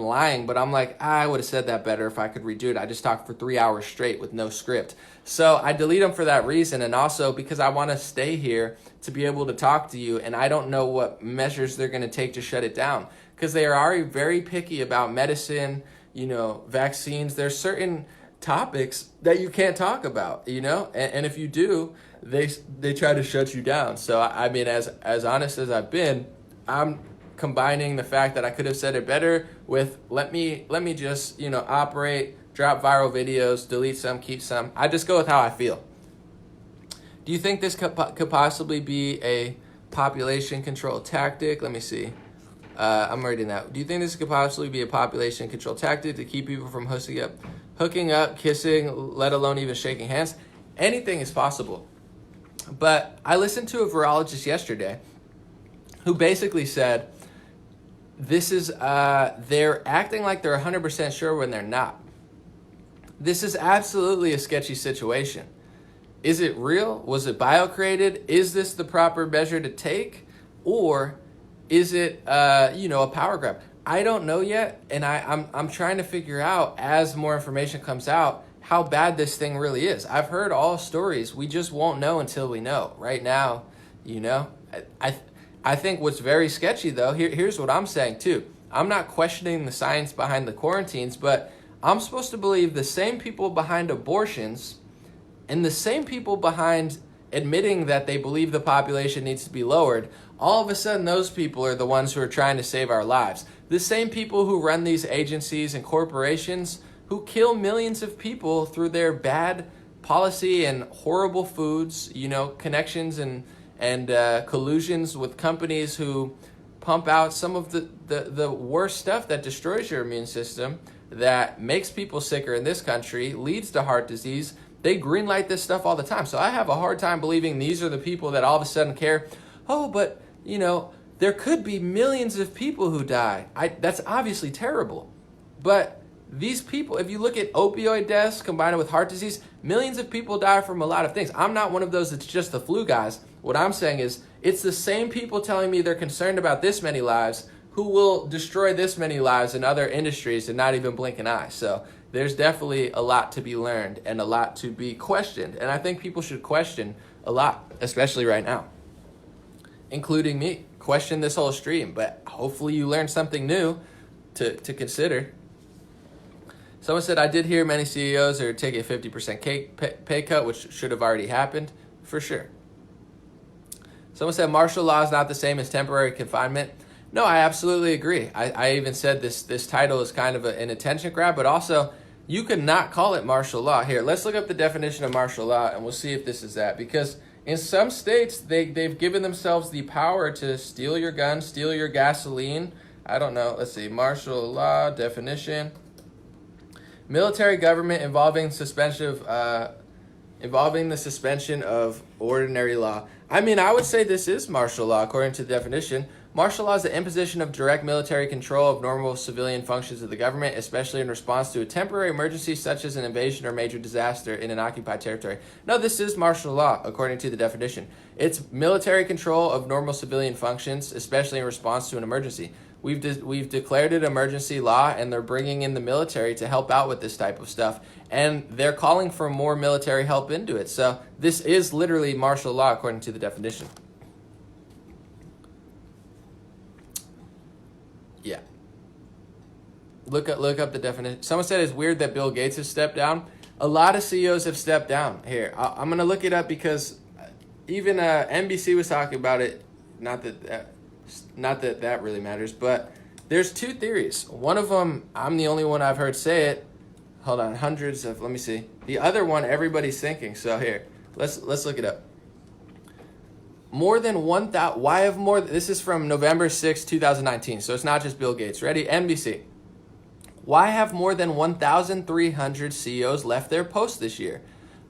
lying, but I'm like, I would have said that better if I could redo it. I just talked for 3 hours straight with no script. So I delete them for that reason, and also because I want to stay here to be able to talk to you, and I don't know what measures they're going to take to shut it down, because they are already very picky about medicine, vaccines. There's certain topics that you can't talk about, and if you do, they try to shut you down. So I mean, as honest as I've been, I'm combining the fact that I could have said it better with let me just operate, drop viral videos, delete some, keep some. I just go with how I feel. Do you think this could possibly be a population control tactic? Let me see. I'm reading that. Do you think this could possibly be a population control tactic to keep people from hooking up, kissing, let alone even shaking hands? Anything is possible. But I listened to a virologist yesterday who basically said this is they're acting like they're 100% sure when they're not. This is absolutely a sketchy situation. Is it real? Was it bio-created? Is this the proper measure to take? Or is it, a power grab? I don't know yet, and I'm trying to figure out, as more information comes out, how bad this thing really is. I've heard all stories. We just won't know until we know. Right now, I think what's very sketchy, though, here's what I'm saying, too. I'm not questioning the science behind the quarantines, but I'm supposed to believe the same people behind abortions and the same people behind admitting that they believe the population needs to be lowered, all of a sudden those people are the ones who are trying to save our lives. The same people who run these agencies and corporations who kill millions of people through their bad policy and horrible foods, connections and collusions with companies who pump out some of the worst stuff that destroys your immune system, that makes people sicker in this country, leads to heart disease. They greenlight this stuff all the time. So I have a hard time believing these are the people that all of a sudden care. Oh, but, there could be millions of people who die. That's obviously terrible. But these people, if you look at opioid deaths combined with heart disease, millions of people die from a lot of things. I'm not one of those that's just the flu guys. What I'm saying is it's the same people telling me they're concerned about this many lives who will destroy this many lives in other industries and not even blink an eye. So there's definitely a lot to be learned and a lot to be questioned. And I think people should question a lot, especially right now, including me. Question this whole stream, but hopefully you learned something new to consider. Someone said, I did hear many CEOs are taking a 50% pay cut, which should have already happened, for sure. Someone said martial law is not the same as temporary confinement. No, I absolutely agree. I even said this title is kind of an attention grab, but also you could not call it martial law. Here, let's look up the definition of martial law, and we'll see if this is that. Because in some states, they've given themselves the power to steal your gun, steal your gasoline. I don't know. Let's see. Martial law definition. Military government involving the suspension of ordinary law. I mean, I would say this is martial law according to the definition. Martial law is the imposition of direct military control of normal civilian functions of the government, especially in response to a temporary emergency such as an invasion or major disaster in an occupied territory. No, this is martial law, according to the definition. It's military control of normal civilian functions, especially in response to an emergency. We've declared it emergency law, and they're bringing in the military to help out with this type of stuff. And they're calling for more military help into it. So this is literally martial law, according to the definition. Yeah. Look up the definition. Someone said it's weird that Bill Gates has stepped down. A lot of CEOs have stepped down. Here, I'm going to look it up because even NBC was talking about it. Not that that really matters, but there's two theories. One of them, I'm the only one I've heard say it. Hold on, let me see. The other one, everybody's thinking. So here, let's look it up. More than 1,000, why have more, this is from November 6, 2019, so it's not just Bill Gates. Ready? NBC. Why have more than 1,300 CEOs left their posts this year?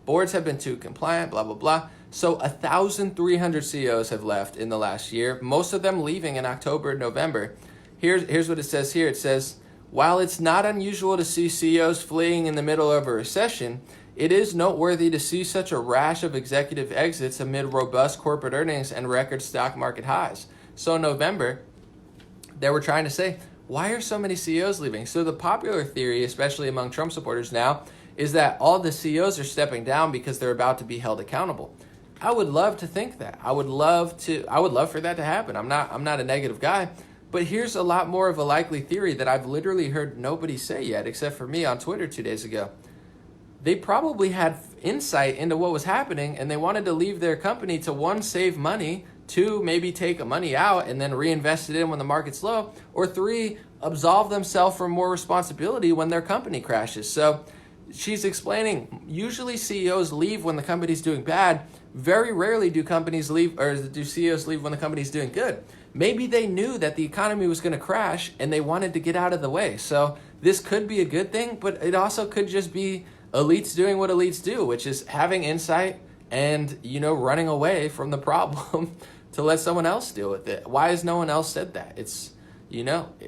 Boards have been too compliant, blah, blah, blah. So 1,300 CEOs have left in the last year, most of them leaving in October and November. Here's what it says here. It says, while it's not unusual to see CEOs fleeing in the middle of a recession, it is noteworthy to see such a rash of executive exits amid robust corporate earnings and record stock market highs. So in November, they were trying to say, why are so many CEOs leaving? So the popular theory, especially among Trump supporters now, is that all the CEOs are stepping down because they're about to be held accountable. I would love to think that. I would love for that to happen. I'm not a negative guy, but here's a lot more of a likely theory that I've literally heard nobody say yet, except for me on Twitter 2 days ago. They probably had insight into what was happening, and they wanted to leave their company to, one, save money, two, maybe take money out and then reinvest it in when the market's low, or three, absolve themselves from more responsibility when their company crashes. So she's explaining, usually CEOs leave when the company's doing bad, Very rarely do companies leave, or do CEOs leave when the company's doing good. Maybe they knew that the economy was going to crash and they wanted to get out of the way. So this could be a good thing, but it also could just be elites doing what elites do, which is having insight and, running away from the problem to let someone else deal with it. Why has no one else said that? It's,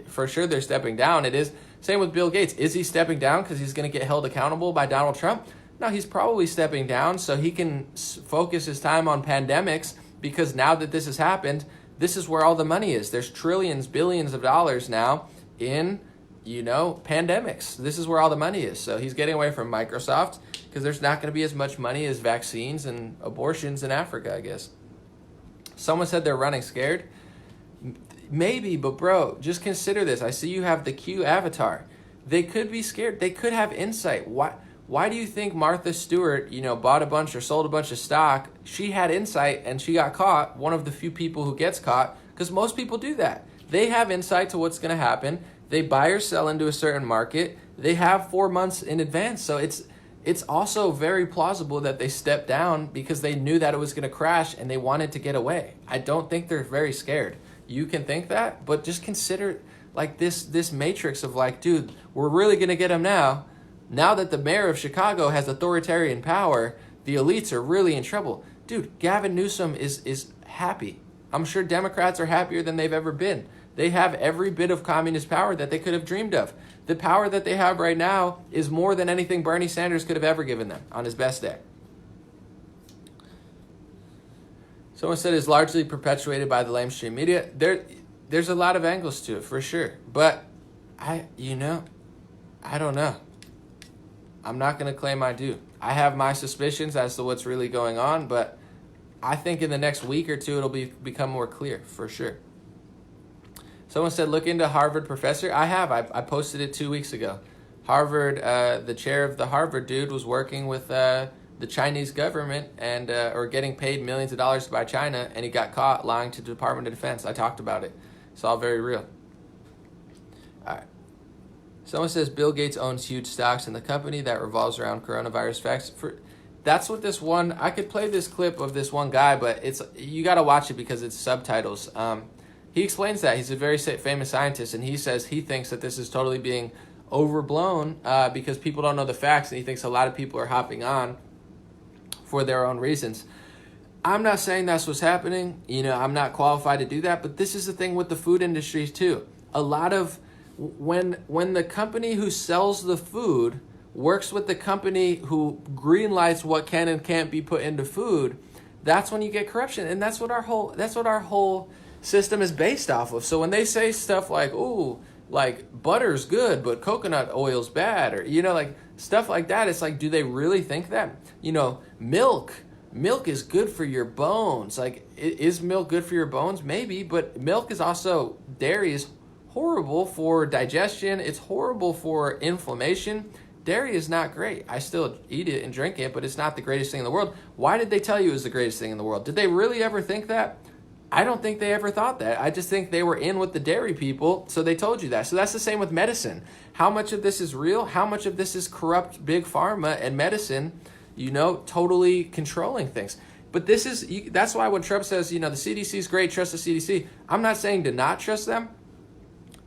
for sure they're stepping down. It is. Same with Bill Gates. Is he stepping down because he's going to get held accountable by Donald Trump? No, he's probably stepping down so he can focus his time on pandemics, because now that this has happened, this is where all the money is. There's trillions, billions of dollars now in, pandemics. This is where all the money is. So he's getting away from Microsoft because there's not going to be as much money as vaccines and abortions in Africa, I guess. Someone said they're running scared. Maybe, but bro, just consider this. I see you have the Q avatar. They could be scared. They could have insight. Why do you think Martha Stewart, bought a bunch or sold a bunch of stock? She had insight and she got caught, one of the few people who gets caught, because most people do that. They have insight to what's going to happen. They buy or sell into a certain market. They have 4 months in advance. So it's also very plausible that they stepped down because they knew that it was going to crash and they wanted to get away. I don't think they're very scared. You can think that, but just consider like this matrix of like, dude, we're really going to get him now. Now that the mayor of Chicago has authoritarian power, the elites are really in trouble. Dude, Gavin Newsom is happy. I'm sure Democrats are happier than they've ever been. They have every bit of communist power that they could have dreamed of. The power that they have right now is more than anything Bernie Sanders could have ever given them on his best day. Someone said it's largely perpetuated by the lamestream media. There's a lot of angles to it, for sure. But I don't know. I'm not going to claim I do. I have my suspicions as to what's really going on, but I think in the next week or two it'll become more clear, for sure. Someone said, look into Harvard professor. I have. I posted it 2 weeks ago. Harvard, the chair of the Harvard dude was working with the Chinese government and or getting paid millions of dollars by China, and he got caught lying to the Department of Defense. I talked about it. It's all very real. All right. Someone says Bill Gates owns huge stocks in the company that revolves around coronavirus facts. That's what this one, I could play this clip of this one guy, but you got to watch it because it's subtitles. He explains that. He's a very famous scientist, and he says he thinks that this is totally being overblown because people don't know the facts, and he thinks a lot of people are hopping on for their own reasons. I'm not saying that's what's happening. I'm not qualified to do that, but this is the thing with the food industry too. A lot of when the company who sells the food works with the company who greenlights what can and can't be put into food, that's when you get corruption, and that's what our whole system is based off of. So when they say stuff like, "Ooh, like butter's good, but coconut oil's bad," or like stuff like that, it's like, do they really think that? Milk is good for your bones. Like, is milk good for your bones? Maybe, but milk is also, dairy is horrible for digestion. It's horrible for inflammation. Dairy is not great. I still eat it and drink it, but it's not the greatest thing in the world. Why did they tell you it was the greatest thing in the world? Did they really ever think that? I don't think they ever thought that. I just think they were in with the dairy people, so they told you that. So that's the same with medicine. How much of this is real? How much of this is corrupt big pharma and medicine, totally controlling things? But that's why when Trump says, the CDC is great, trust the CDC. I'm not saying to not trust them,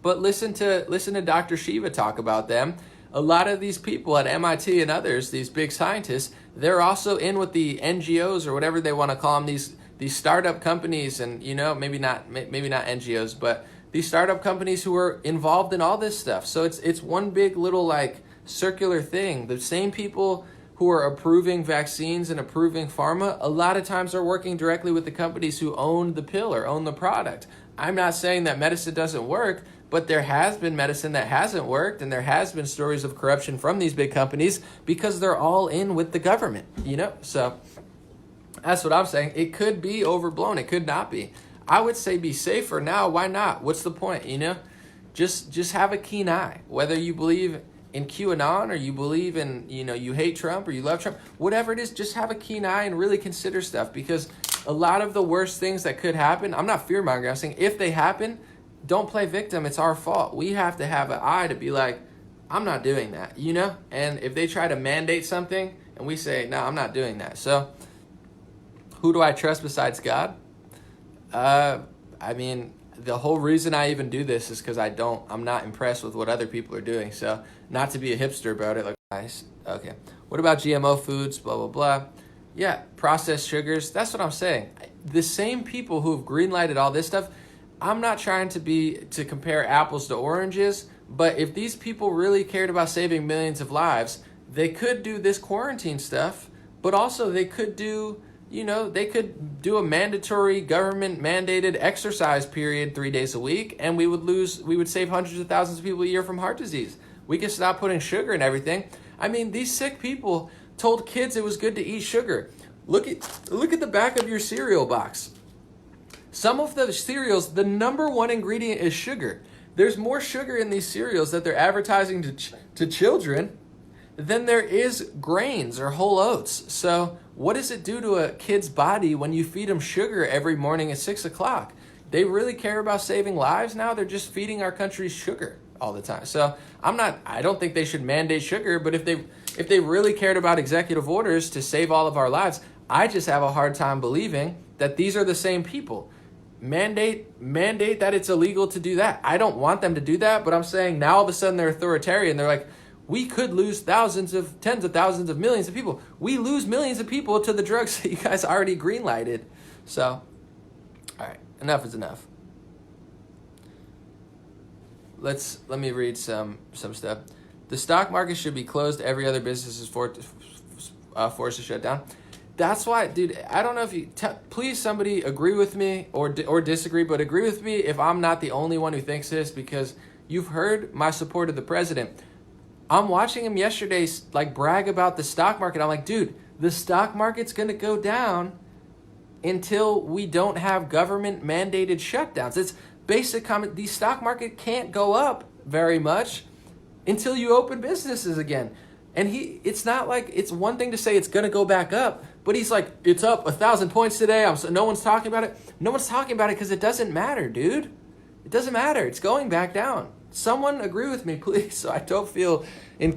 but listen to Dr. Shiva talk about them. A lot of these people at MIT and others, these big scientists, they're also in with the NGOs or whatever they want to call them, these startup companies, and maybe not NGOs, but these startup companies who are involved in all this stuff. So it's one big little like circular thing. The same people who are approving vaccines and approving pharma, a lot of times are working directly with the companies who own the pill or own the product. I'm not saying that medicine doesn't work, but there has been medicine that hasn't worked, and there has been stories of corruption from these big companies because they're all in with the government, So that's what I'm saying. It could be overblown. It could not be. I would say be safer now. Why not? What's the point? Just have a keen eye. Whether you believe in QAnon or you believe in, you hate Trump or you love Trump, whatever it is, just have a keen eye and really consider stuff, because a lot of the worst things that could happen, I'm not fear-mongering, I'm saying if they happen, don't play victim. It's our fault. We have to have an eye to be like, I'm not doing that, And if they try to mandate something and we say, no, I'm not doing that. So Who do I trust besides God? I mean, the whole reason I even do this is because I'm not impressed with what other people are doing. So, not to be a hipster about it, like, nice. Okay. What about GMO foods? Blah, blah, blah. Yeah, processed sugars. That's what I'm saying. The same people who have greenlighted all this stuff, I'm not trying to compare apples to oranges, but if these people really cared about saving millions of lives, they could do this quarantine stuff, but also they could do, they could do a mandatory government mandated exercise period 3 days a week, and we would save hundreds of thousands of people a year from heart disease. We could stop putting sugar in everything. I mean, these sick people told kids it was good to eat sugar. Look at the back of your cereal box. Some of the cereals, the number one ingredient is sugar. There's more sugar in these cereals that they're advertising to children than there is grains or whole oats. So what does it do to a kid's body when you feed them sugar every morning at 6 o'clock? They really care about saving lives now? They're just feeding our country sugar all the time. So I don't think they should mandate sugar, but if they really cared about executive orders to save all of our lives, I just have a hard time believing that these are the same people. Mandate that it's illegal to do that. I don't want them to do that, but I'm saying now all of a sudden they're authoritarian. They're like, we could lose tens of thousands of millions of people. We lose millions of people to the drugs that you guys already greenlighted. So, all right, enough is enough. Let me read some stuff. The stock market should be closed. Every other business is forced to shut down. That's why, dude, I don't know if you... please, somebody agree with me or disagree, but agree with me if I'm not the only one who thinks this, because you've heard my support of the president. I'm watching him yesterday, like, brag about the stock market. I'm like, dude, the stock market's going to go down until we don't have government-mandated shutdowns. It's basic comment. The stock market can't go up very much until you open businesses again. And it's not like, it's one thing to say it's going to go back up, but he's like, it's up 1,000 points today. No one's talking about it. No one's talking about it because it doesn't matter, dude. It doesn't matter. It's going back down. Someone agree with me, please, so I don't feel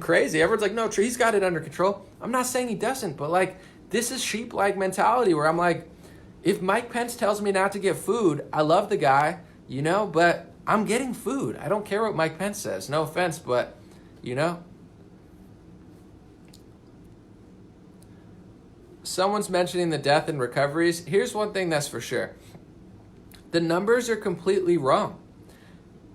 crazy. Everyone's like, no, he's got it under control. I'm not saying he doesn't, but like, this is sheep-like mentality where I'm like, if Mike Pence tells me not to get food, I love the guy, but I'm getting food. I don't care what Mike Pence says. No offense, but, Someone's mentioning the death and recoveries. Here's one thing that's for sure. The numbers are completely wrong.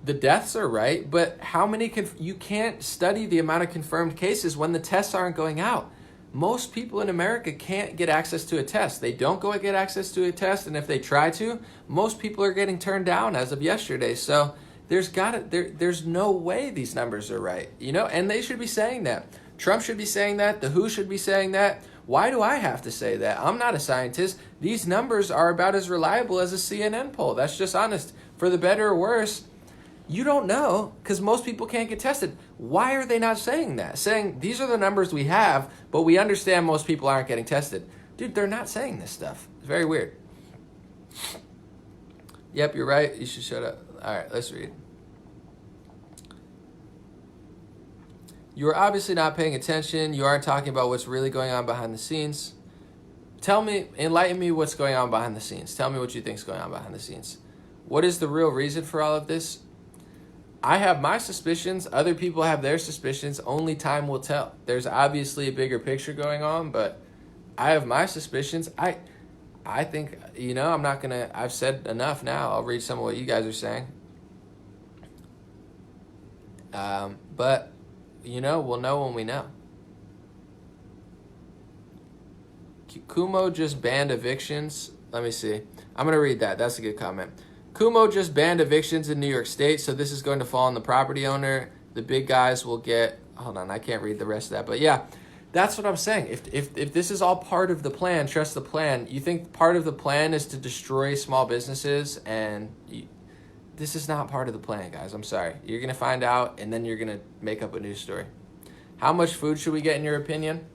The deaths are right, but how many you can't study the amount of confirmed cases when the tests aren't going out. Most people in America can't get access to a test. They don't go and get access to a test, and if they try to, most people are getting turned down as of yesterday. So there's no way these numbers are right, and they should be saying that. Trump should be saying that. The WHO should be saying that. Why do I have to say that? I'm not a scientist. These numbers are about as reliable as a CNN poll. That's just honest. For the better or worse, you don't know because most people can't get tested. Why are they not saying that? Saying these are the numbers we have, but we understand most people aren't getting tested. Dude, they're not saying this stuff. It's very weird. Yep, you're right. You should shut up. All right, let's read. You're obviously not paying attention. You aren't talking about what's really going on behind the scenes. Enlighten me what's going on behind the scenes. Tell me what you think is going on behind the scenes. What is the real reason for all of this? I have my suspicions. Other people have their suspicions. Only time will tell. There's obviously a bigger picture going on, but I have my suspicions. I think, I'm not going to... I've said enough now. I'll read some of what you guys are saying. But... we'll know when we know. Kumo just banned evictions. Let me see. I'm going to read that. That's a good comment. Kumo just banned evictions in New York State, so this is going to fall on the property owner. The big guys will get... Hold on, I can't read the rest of that. But yeah, that's what I'm saying. If this is all part of the plan, trust the plan. You think part of the plan is to destroy small businesses, and... This is not part of the plan, guys. I'm sorry. You're going to find out, and then you're going to make up a news story. How much food should we get, in your opinion?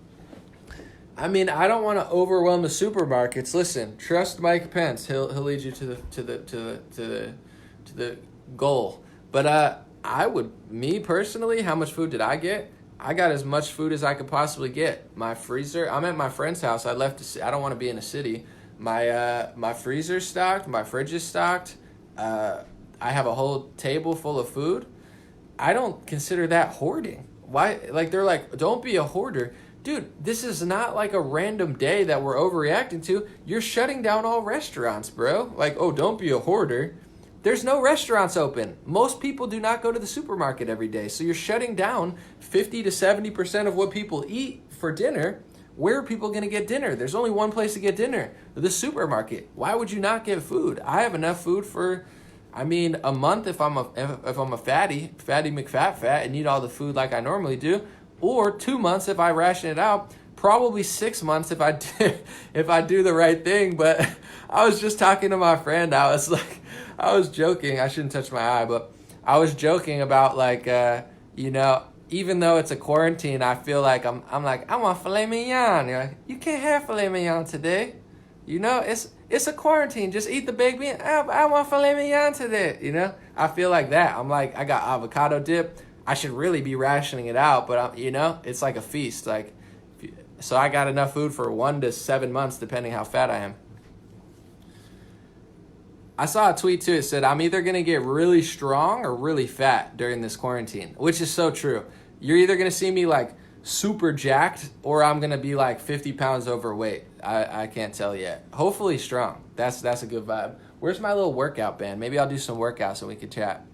I mean, I don't want to overwhelm the supermarkets. Listen, trust Mike Pence. He'll lead you to the goal. But me personally, how much food did I get? I got as much food as I could possibly get. My freezer. I'm at my friend's house. I don't want to be in a city. My freezer's stocked. My fridge is stocked. I have a whole table full of food. I don't consider that hoarding. Why? Like, they're like, don't be a hoarder. Dude, this is not like a random day that we're overreacting to. You're shutting down all restaurants, bro. Like, oh, don't be a hoarder. There's no restaurants open. Most people do not go to the supermarket every day. So you're shutting down 50 to 70% of what people eat for dinner. Where are people going to get dinner? There's only one place to get dinner, the supermarket. Why would you not get food? I have enough food for, a month if I'm a fatty McFat, and eat all the food like I normally do, or 2 months if I ration it out. Probably 6 months if I do the right thing. But I was just talking to my friend. I was joking. I shouldn't touch my eye, but I was joking about even though it's a quarantine, I feel like I'm like, I want filet mignon. You're like, you can't have filet mignon today. It's a quarantine. Just eat the baked bean. I want filet mignon today. I feel like that. I'm like, I got avocado dip. I should really be rationing it out, but it's like a feast. Like, so I got enough food for 1 to 7 months, depending how fat I am. I saw a tweet too. It said, I'm either going to get really strong or really fat during this quarantine, which is so true. You're either going to see me like super jacked or I'm going to be like 50 pounds overweight. I can't tell yet. Hopefully strong. That's a good vibe. Where's my little workout band? Maybe I'll do some workouts so we can chat.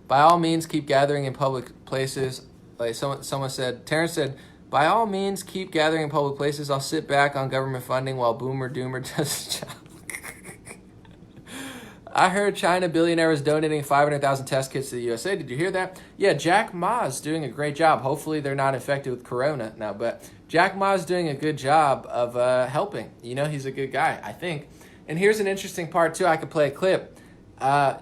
By all means, keep gathering in public places. Like someone said, Terrence said, by all means, keep gathering in public places. I'll sit back on government funding while Boomer Doomer does his job. I heard China billionaire was donating 500,000 test kits to the USA. Did you hear that? Yeah, Jack Ma is doing a great job. Hopefully they're not infected with corona now, but Jack Ma is doing a good job of helping. He's a good guy, I think. And here's an interesting part too. I could play a clip.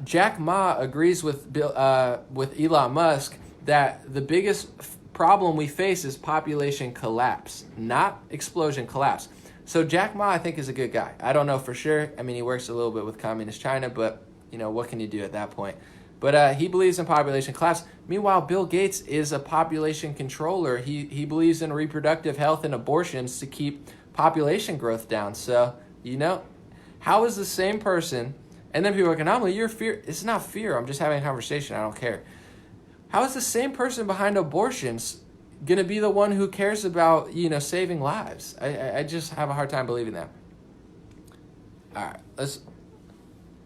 Jack Ma agrees with Elon Musk that the biggest problem we face is population collapse, not explosion, collapse. So Jack Ma, I think, is a good guy. I don't know for sure. He works a little bit with communist China, but, what can you do at that point? But he believes in population collapse. Meanwhile, Bill Gates is a population controller. He believes in reproductive health and abortions to keep population growth down. So, how is the same person, and then people are like, anomaly, you're fear. It's not fear. I'm just having a conversation. I don't care. How is the same person behind abortions going to be the one who cares about, saving lives? I just have a hard time believing that. All right,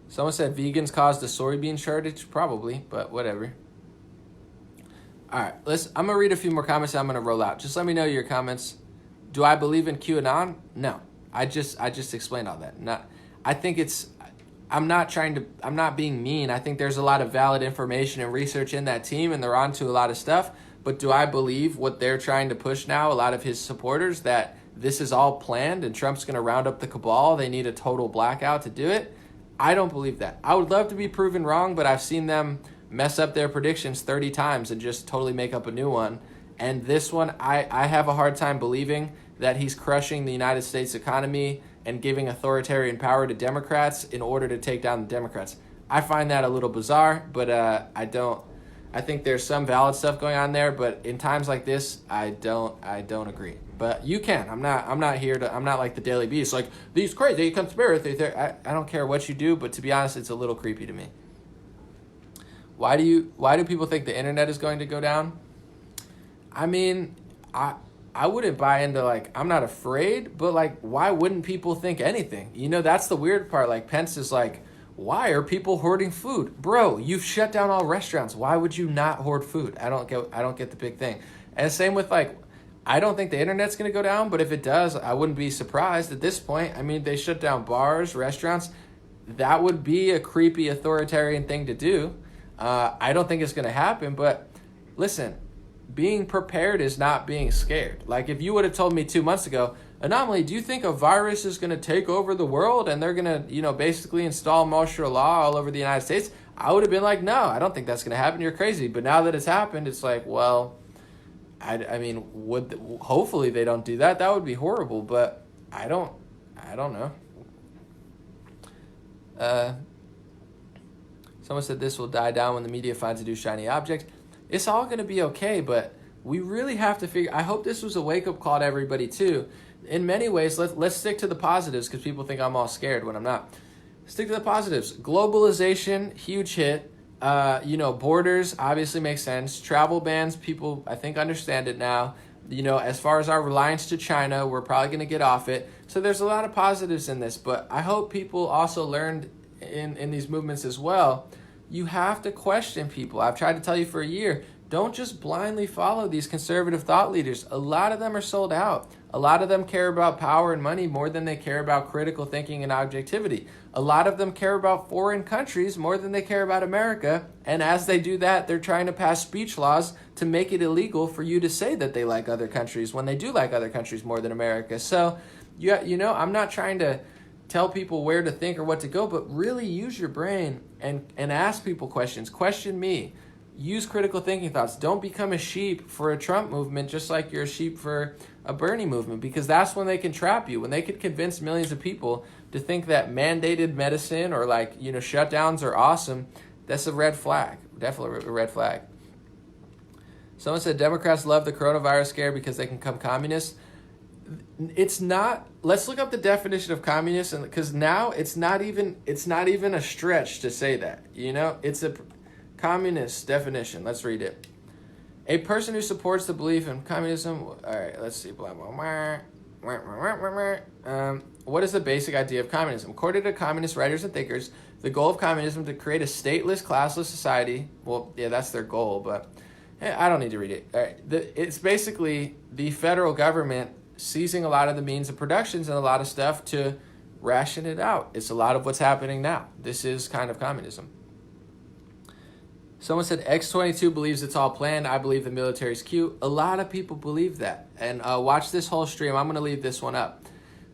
someone said vegans caused a soybean shortage. Probably, but whatever. All right, I'm going to read a few more comments and I'm going to roll out. Just let me know your comments. Do I believe in QAnon? No. I just explained all that. I'm not being mean. I think there's a lot of valid information and research in that team and they're onto a lot of stuff. But do I believe what they're trying to push now, a lot of his supporters, that this is all planned and Trump's going to round up the cabal? They need a total blackout to do it? I don't believe that. I would love to be proven wrong, but I've seen them mess up their predictions 30 times and just totally make up a new one. And this one, I have a hard time believing that he's crushing the United States economy and giving authoritarian power to Democrats in order to take down the Democrats. I find that a little bizarre, but I think there's some valid stuff going on there, but in times like this, I don't agree. But you can. I'm not here to. I'm not like the Daily Beast, like these crazy conspiracy theories. I don't care what you do, but to be honest, it's a little creepy to me. Why do people think the internet is going to go down? I wouldn't buy into I'm not afraid, but why wouldn't people think anything? That's the weird part. Pence is like, why are people hoarding food? Bro, you've shut down all restaurants. Why would you not hoard food? I don't get the big thing. And same with I don't think the internet's going to go down, but if it does, I wouldn't be surprised at this point. They shut down bars, restaurants. That would be a creepy authoritarian thing to do. I don't think it's going to happen, but listen, being prepared is not being scared. If you would have told me 2 months ago, Anomaly, do you think a virus is going to take over the world and they're going to, basically install martial law all over the United States? I would have been like, no, I don't think that's going to happen. You're crazy. But now that it's happened, it's like, well, hopefully they don't do that. That would be horrible, but I don't know. Someone said this will die down when the media finds a new shiny object. It's all going to be okay, but we really have to figure. I hope this was a wake-up call to everybody too, in many ways, let's stick to the positives because people think I'm all scared when I'm not. Stick to the positives. Globalization, huge hit. Borders obviously make sense. Travel bans, people I think understand it now. As far as our reliance to China, we're probably going to get off it. So there's a lot of positives in this, but I hope people also learned in these movements as well. You have to question people. I've tried to tell you for a year, don't just blindly follow these conservative thought leaders. A lot of them are sold out. A lot of them care about power and money more than they care about critical thinking and objectivity. A lot of them care about foreign countries more than they care about America. And as they do that, they're trying to pass speech laws to make it illegal for you to say that they like other countries when they do like other countries more than America. So, I'm not trying to tell people where to think or what to go, but really use your brain and ask people questions. Question me. Use critical thinking thoughts. Don't become a sheep for a Trump movement just like you're a sheep for a Bernie movement, because that's when they can trap you. When they could convince millions of people to think that mandated medicine or shutdowns are awesome, that's a red flag. Definitely a red flag. Someone said Democrats love the coronavirus scare because they can become communists. It's not. Let's look up the definition of communist, and because now it's not even a stretch to say that. It's a communist definition. Let's read it. A person who supports the belief in communism. All right, let's see. Blah, blah, blah. What is the basic idea of communism? According to communist writers and thinkers, the goal of communism is to create a stateless, classless society. Well, yeah, that's their goal, but I don't need to read it. All right, it's basically the federal government seizing a lot of the means of productions and a lot of stuff to ration it out. It's a lot of what's happening now. This is kind of communism. Someone said X22 believes it's all planned. I believe the military's cute. A lot of people believe that. And watch this whole stream. I'm going to leave this one up.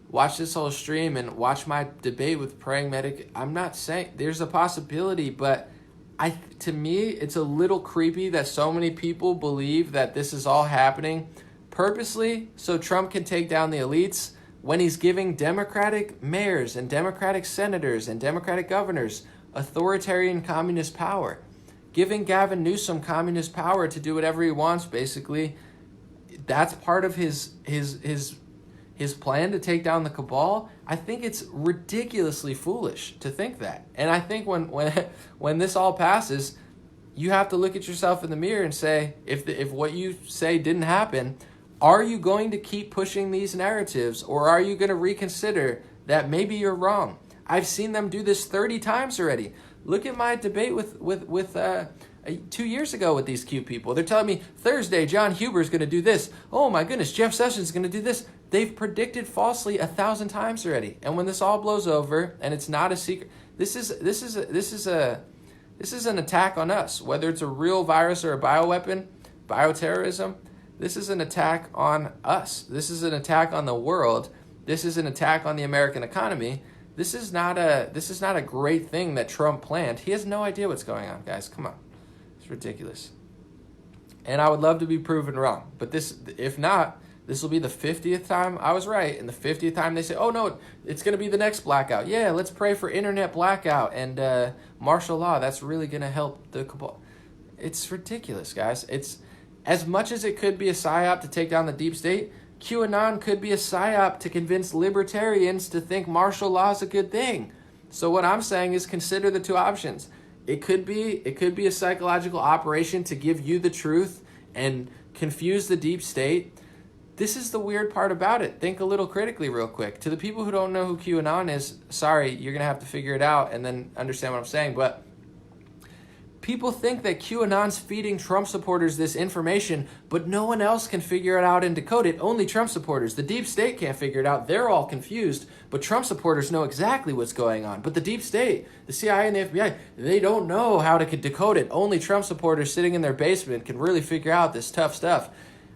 Watch this whole stream and watch my debate with Praying Medic. I'm not saying there's a possibility, but to me, it's a little creepy that so many people believe that this is all happening purposely so Trump can take down the elites when he's giving Democratic mayors and Democratic senators and Democratic governors authoritarian communist power. Giving Gavin Newsom communist power to do whatever he wants, basically, that's part of his plan to take down the cabal. I think it's ridiculously foolish to think that. And I think when this all passes, you have to look at yourself in the mirror and say, if what you say didn't happen, are you going to keep pushing these narratives, or are you going to reconsider that maybe you're wrong? I've seen them do this 30 times already. Look at my debate with 2 years ago with these Q people. They're telling me Thursday John Huber's going to do this. Oh my goodness, Jeff Sessions is going to do this. They've predicted falsely 1,000 times already. And when this all blows over, and it's not a secret, this is an attack on us. Whether it's a real virus or a bioweapon, bioterrorism, this is an attack on us. This is an attack on the world. This is an attack on the American economy. This is not a great thing that Trump planned. He has no idea what's going on, guys. Come on. It's ridiculous. And I would love to be proven wrong. But if not, this will be the 50th time I was right. And the 50th time they say, oh, no, it's going to be the next blackout. Yeah, let's pray for internet blackout and martial law. That's really going to help the cabal. It's ridiculous, guys. It's as much as it could be a psyop to take down the deep state, QAnon could be a psyop to convince libertarians to think martial law is a good thing. So what I'm saying is consider the two options. It could be a psychological operation to give you the truth and confuse the deep state. This is the weird part about it. Think a little critically real quick. To the people who don't know who QAnon is, sorry, you're going to have to figure it out and then understand what I'm saying. But people think that QAnon's feeding Trump supporters this information, but no one else can figure it out and decode it. Only Trump supporters. The deep state can't figure it out. They're all confused, but Trump supporters know exactly what's going on. But the deep state, the CIA and the FBI, they don't know how to decode it. Only Trump supporters sitting in their basement can really figure out this tough stuff.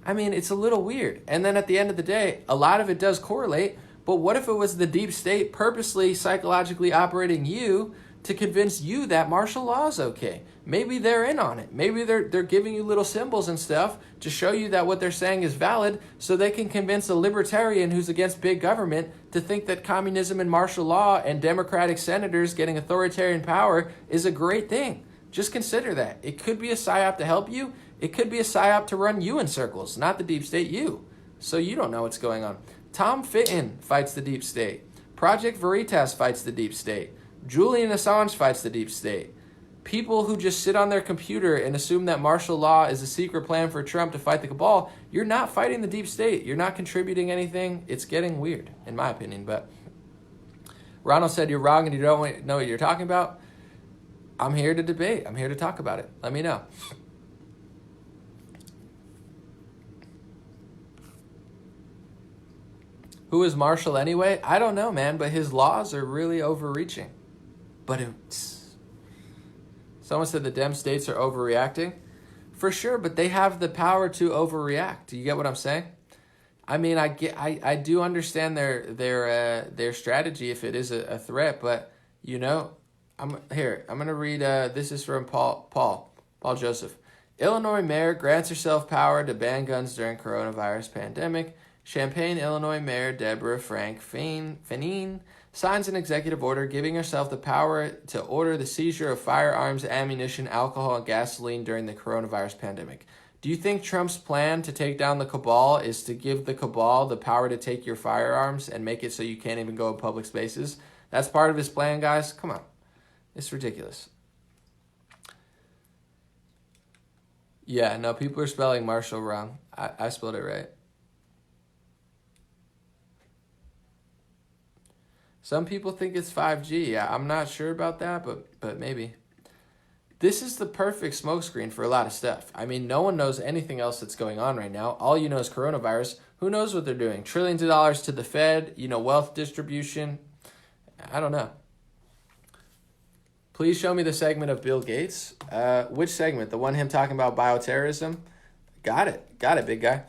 I mean, it's a little weird. And then at the end of the day, a lot of it does correlate, but what if it was the deep state purposely psychologically operating you to convince you that martial law is okay? Maybe they're in on it. Maybe they're giving you little symbols and stuff to show you that what they're saying is valid so they can convince a libertarian who's against big government to think that communism and martial law and Democratic senators getting authoritarian power is a great thing. Just consider that. It could be a psyop to help you. It could be a psyop to run you in circles, not the deep state, you. So you don't know what's going on. Tom Fitton fights the deep state. Project Veritas fights the deep state. Julian Assange fights the deep state. People who just sit on their computer and assume that martial law is a secret plan for Trump to fight the cabal, you're not fighting the deep state. You're not contributing anything. It's getting weird, in my opinion. But Ronald said you're wrong and you don't know what you're talking about. I'm here to debate. I'm here to talk about it. Let me know. Who is Marshall anyway? I don't know, man, but his laws are really overreaching. But someone said the Dem states are overreacting. For sure, but they have the power to overreact. Do you get what I'm saying? I mean, I do understand their strategy if it is a threat, but you know, I'm gonna read. This is from Paul Joseph. Illinois mayor grants herself power to ban guns during coronavirus pandemic. Champaign, Illinois Mayor Deborah Frank Fanine signs an executive order giving herself the power to order the seizure of firearms, ammunition, alcohol, and gasoline during the coronavirus pandemic. Do you think Trump's plan to take down the cabal is to give the cabal the power to take your firearms and make it so you can't even go in public spaces? That's part of his plan, guys? Come on. It's ridiculous. Yeah, no, people are spelling Marshall wrong. I spelled it right. Some people think it's 5G. Yeah, I'm not sure about that, but maybe. This is the perfect smokescreen for a lot of stuff. I mean, no one knows anything else that's going on right now. All you know is coronavirus. Who knows what they're doing? Trillions of dollars to the Fed, wealth distribution. I don't know. Please show me the segment of Bill Gates. Which segment? The one him talking about bioterrorism? Got it, big guy.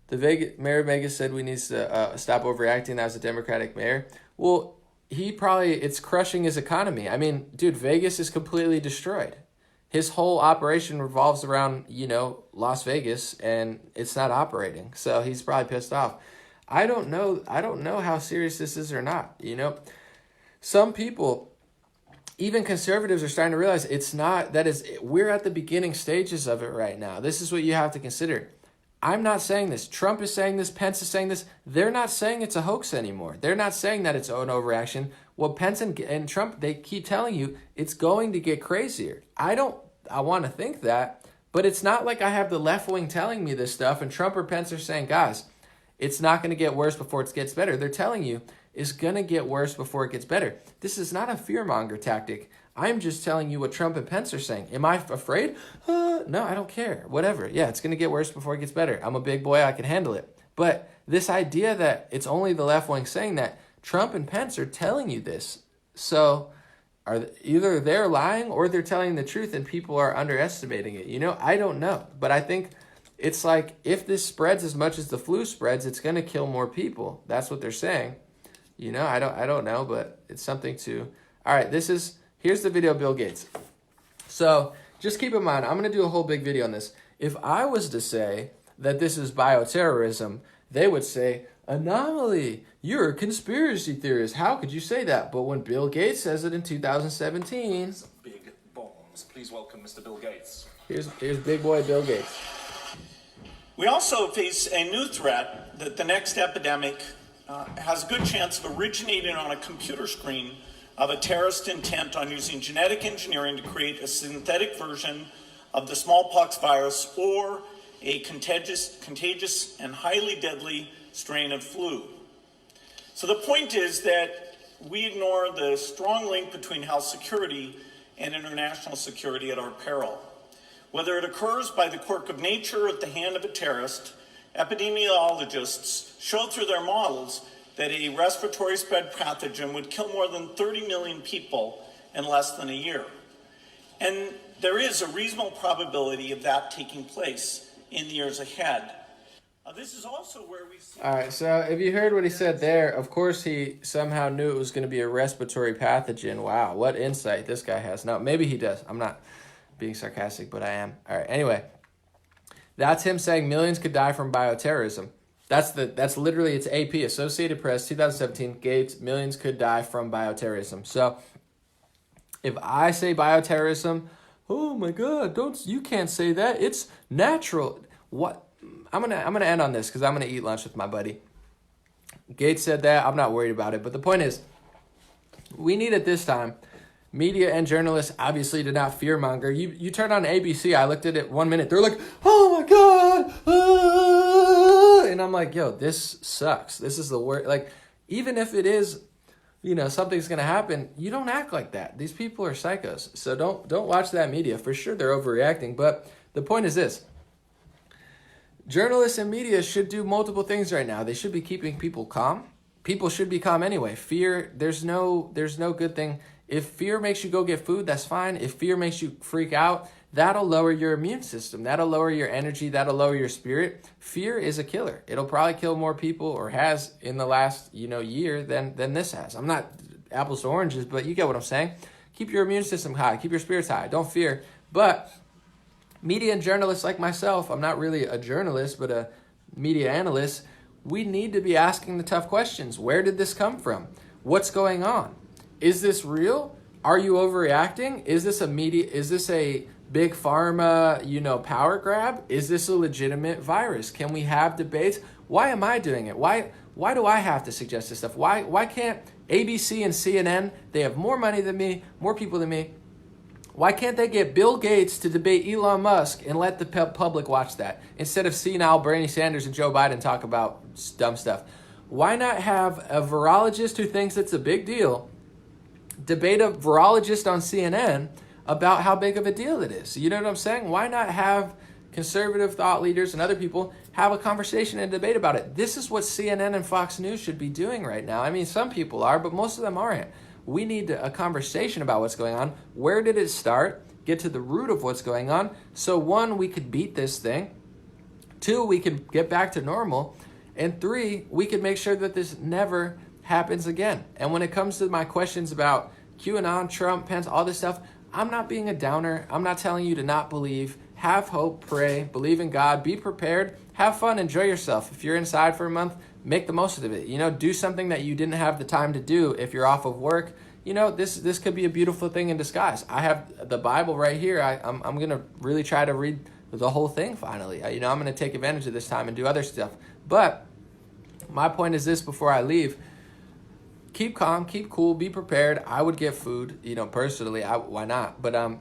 The mayor of Vegas said we need to stop overreacting. That was a Democratic mayor. Well, it's crushing his economy. I mean, dude, Vegas is completely destroyed. His whole operation revolves around, Las Vegas, and it's not operating. So he's probably pissed off. I don't know how serious this is or not, Some people, even conservatives, are starting to realize we're at the beginning stages of it right now. This is what you have to consider. I'm not saying this. Trump is saying this. Pence is saying this. They're not saying it's a hoax anymore. They're not saying that it's an overreaction. What Pence and Trump, they keep telling you it's going to get crazier. I want to think that, but it's not like I have the left wing telling me this stuff and Trump or Pence are saying, guys, it's not going to get worse before it gets better. They're telling you it's going to get worse before it gets better. This is not a fearmonger tactic. I'm just telling you what Trump and Pence are saying. Am I afraid? No, I don't care. Whatever. Yeah, it's going to get worse before it gets better. I'm a big boy. I can handle it. But this idea that it's only the left wing saying that, Trump and Pence are telling you this. So either they're lying or they're telling the truth and people are underestimating it. I don't know. But I think it's like if this spreads as much as the flu spreads, it's going to kill more people. That's what they're saying. I don't know, but it's something to... All right, here's the video of Bill Gates. So just keep in mind, I'm going to do a whole big video on this. If I was to say that this is bioterrorism, they would say, anomaly, you're a conspiracy theorist. How could you say that? But when Bill Gates says it in 2017... Big bombs. Please welcome Mr. Bill Gates. Here's big boy Bill Gates. We also face a new threat that the next epidemic has a good chance of originating on a computer screen of a terrorist intent on using genetic engineering to create a synthetic version of the smallpox virus or a contagious and highly deadly strain of flu. So the point is that we ignore the strong link between health security and international security at our peril. Whether it occurs by the quirk of nature or at the hand of a terrorist, epidemiologists show through their models that a respiratory spread pathogen would kill more than 30 million people in less than a year. And there is a reasonable probability of that taking place in the years ahead. This is also where we see... All right, so if you heard what he said there, of course he somehow knew it was going to be a respiratory pathogen. Wow, what insight this guy has. No, maybe he does. I'm not being sarcastic, but I am. All right, anyway. That's him saying millions could die from bioterrorism. That's literally, it's AP, Associated Press, 2017, Gates, millions could die from bioterrorism. So if I say bioterrorism, oh my God, you can't say that. It's natural. What? I'm gonna end on this because I'm gonna eat lunch with my buddy. Gates said that. I'm not worried about it. But the point is, we need at this time, media and journalists obviously to not fearmonger. You turn on ABC, I looked at it 1 minute, they're like, oh my God, and I'm like, yo, this sucks. This is the worst. Like, even if it is, something's gonna happen, you don't act like that. These people are psychos. So don't watch that media. For sure they're overreacting. But the point is this. Journalists and media should do multiple things right now. They should be keeping people calm. People should be calm anyway. Fear, there's no good thing. If fear makes you go get food, that's fine. If fear makes you freak out, that'll lower your immune system. That'll lower your energy. That'll lower your spirit. Fear is a killer. It'll probably kill more people, or has in the last, year than this has. I'm not apples to oranges, but you get what I'm saying. Keep your immune system high. Keep your spirits high. Don't fear. But media and journalists like myself, I'm not really a journalist, but a media analyst, we need to be asking the tough questions. Where did this come from? What's going on? Is this real? Are you overreacting? Is this a big pharma, power grab? Is this a legitimate virus? Can we have debates? Why am I doing it? Why do I have to suggest this stuff? Why can't ABC and CNN, they have more money than me, more people than me. Why can't they get Bill Gates to debate Elon Musk and let the public watch that instead of senile Bernie Sanders and Joe Biden talk about dumb stuff? Why not have a virologist who thinks it's a big deal debate a virologist on CNN about how big of a deal it is? You know what I'm saying? Why not have conservative thought leaders and other people have a conversation and debate about it? This is what CNN and Fox News should be doing right now. I mean, some people are, but most of them aren't. We need a conversation about what's going on. Where did it start? Get to the root of what's going on. So 1, we could beat this thing. 2, we could get back to normal. And 3, we could make sure that this never happens again. And when it comes to my questions about QAnon, Trump, Pence, all this stuff, I'm not being a downer. I'm not telling you to not believe. Have hope, pray, believe in God, be prepared, have fun, enjoy yourself. If you're inside for a month, make the most of it. Do something that you didn't have the time to do if you're off of work. This could be a beautiful thing in disguise. I have the Bible right here. I'm going to really try to read the whole thing finally. I'm going to take advantage of this time and do other stuff. But my point is this before I leave. Keep calm, keep cool, be prepared. I would get food, personally. Why not? But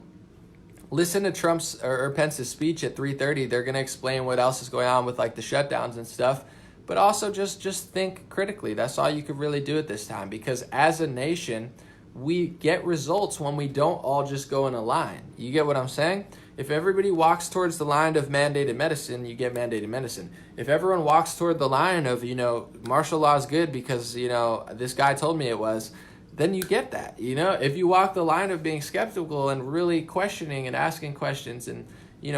listen to Trump's or Pence's speech at 3:30. They're going to explain what else is going on with like the shutdowns and stuff. But also just think critically. That's all you could really do at this time. Because as a nation, we get results when we don't all just go in a line. You get what I'm saying? If everybody walks towards the line of mandated medicine, you get mandated medicine. If everyone walks toward the line of, martial law is good because, this guy told me it was, then you get that. If you walk the line of being skeptical and really questioning and asking questions and,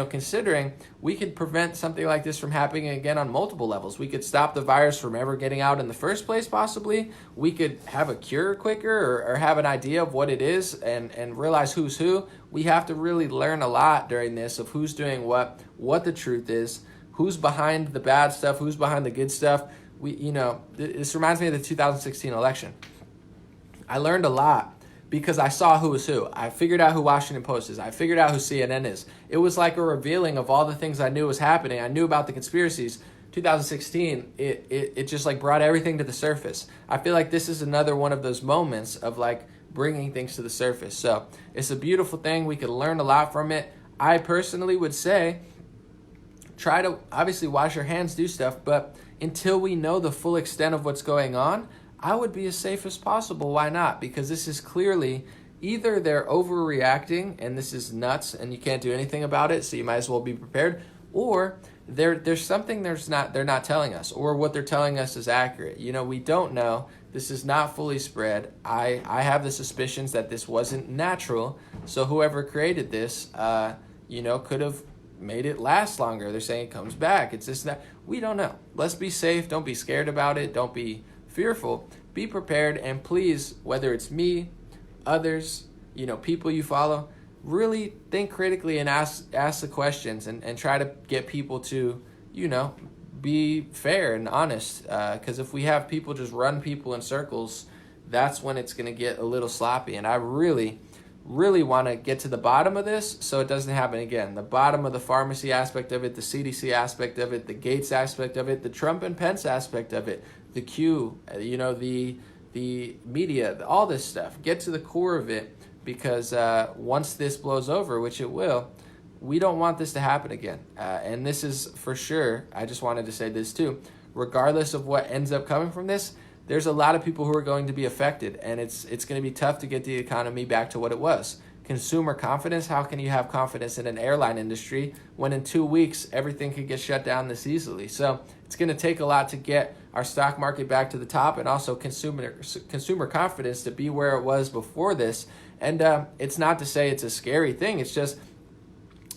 considering, we could prevent something like this from happening again on multiple levels. We could stop the virus from ever getting out in the first place, possibly. We could have a cure quicker or have an idea of what it is and realize who's who. We have to really learn a lot during this of who's doing what the truth is, who's behind the bad stuff, who's behind the good stuff. This reminds me of the 2016 election. I learned a lot because I saw who was who. I figured out who Washington Post is. I figured out who CNN is. It was like a revealing of all the things I knew was happening. I knew about the conspiracies. 2016, it just like brought everything to the surface. I feel like this is another one of those moments of like bringing things to the surface. So it's a beautiful thing. We could learn a lot from it. I personally would say, try to obviously wash your hands, do stuff, but until we know the full extent of what's going on, I would be as safe as possible. Why not? Because this is clearly either they're overreacting and this is nuts and you can't do anything about it, so you might as well be prepared, or there's something they're not telling us, or what they're telling us is accurate. We don't know. This is not fully spread. I have the suspicions that this wasn't natural, so whoever created this, could have made it last longer. They're saying it comes back. It's this and that. We don't know. Let's be safe. Don't be scared about it. Don't be fearful. Be prepared, and please, whether it's me, others, people you follow, really think critically and ask the questions and try to get people to, be fair and honest. Because if we have people just run people in circles, that's when it's going to get a little sloppy. And I really, really want to get to the bottom of this so it doesn't happen again. The bottom of the pharmacy aspect of it, the CDC aspect of it, the Gates aspect of it, the Trump and Pence aspect of it, the Q, the media, all this stuff. Get to the core of it, because once this blows over, which it will, we don't want this to happen again. And this is for sure, I just wanted to say this too, regardless of what ends up coming from this, there's a lot of people who are going to be affected, and it's going to be tough to get the economy back to what it was. Consumer confidence, how can you have confidence in an airline industry when in 2 weeks everything could get shut down this easily? So it's going to take a lot to get our stock market back to the top, and also consumer confidence to be where it was before this. And it's not to say it's a scary thing. It's just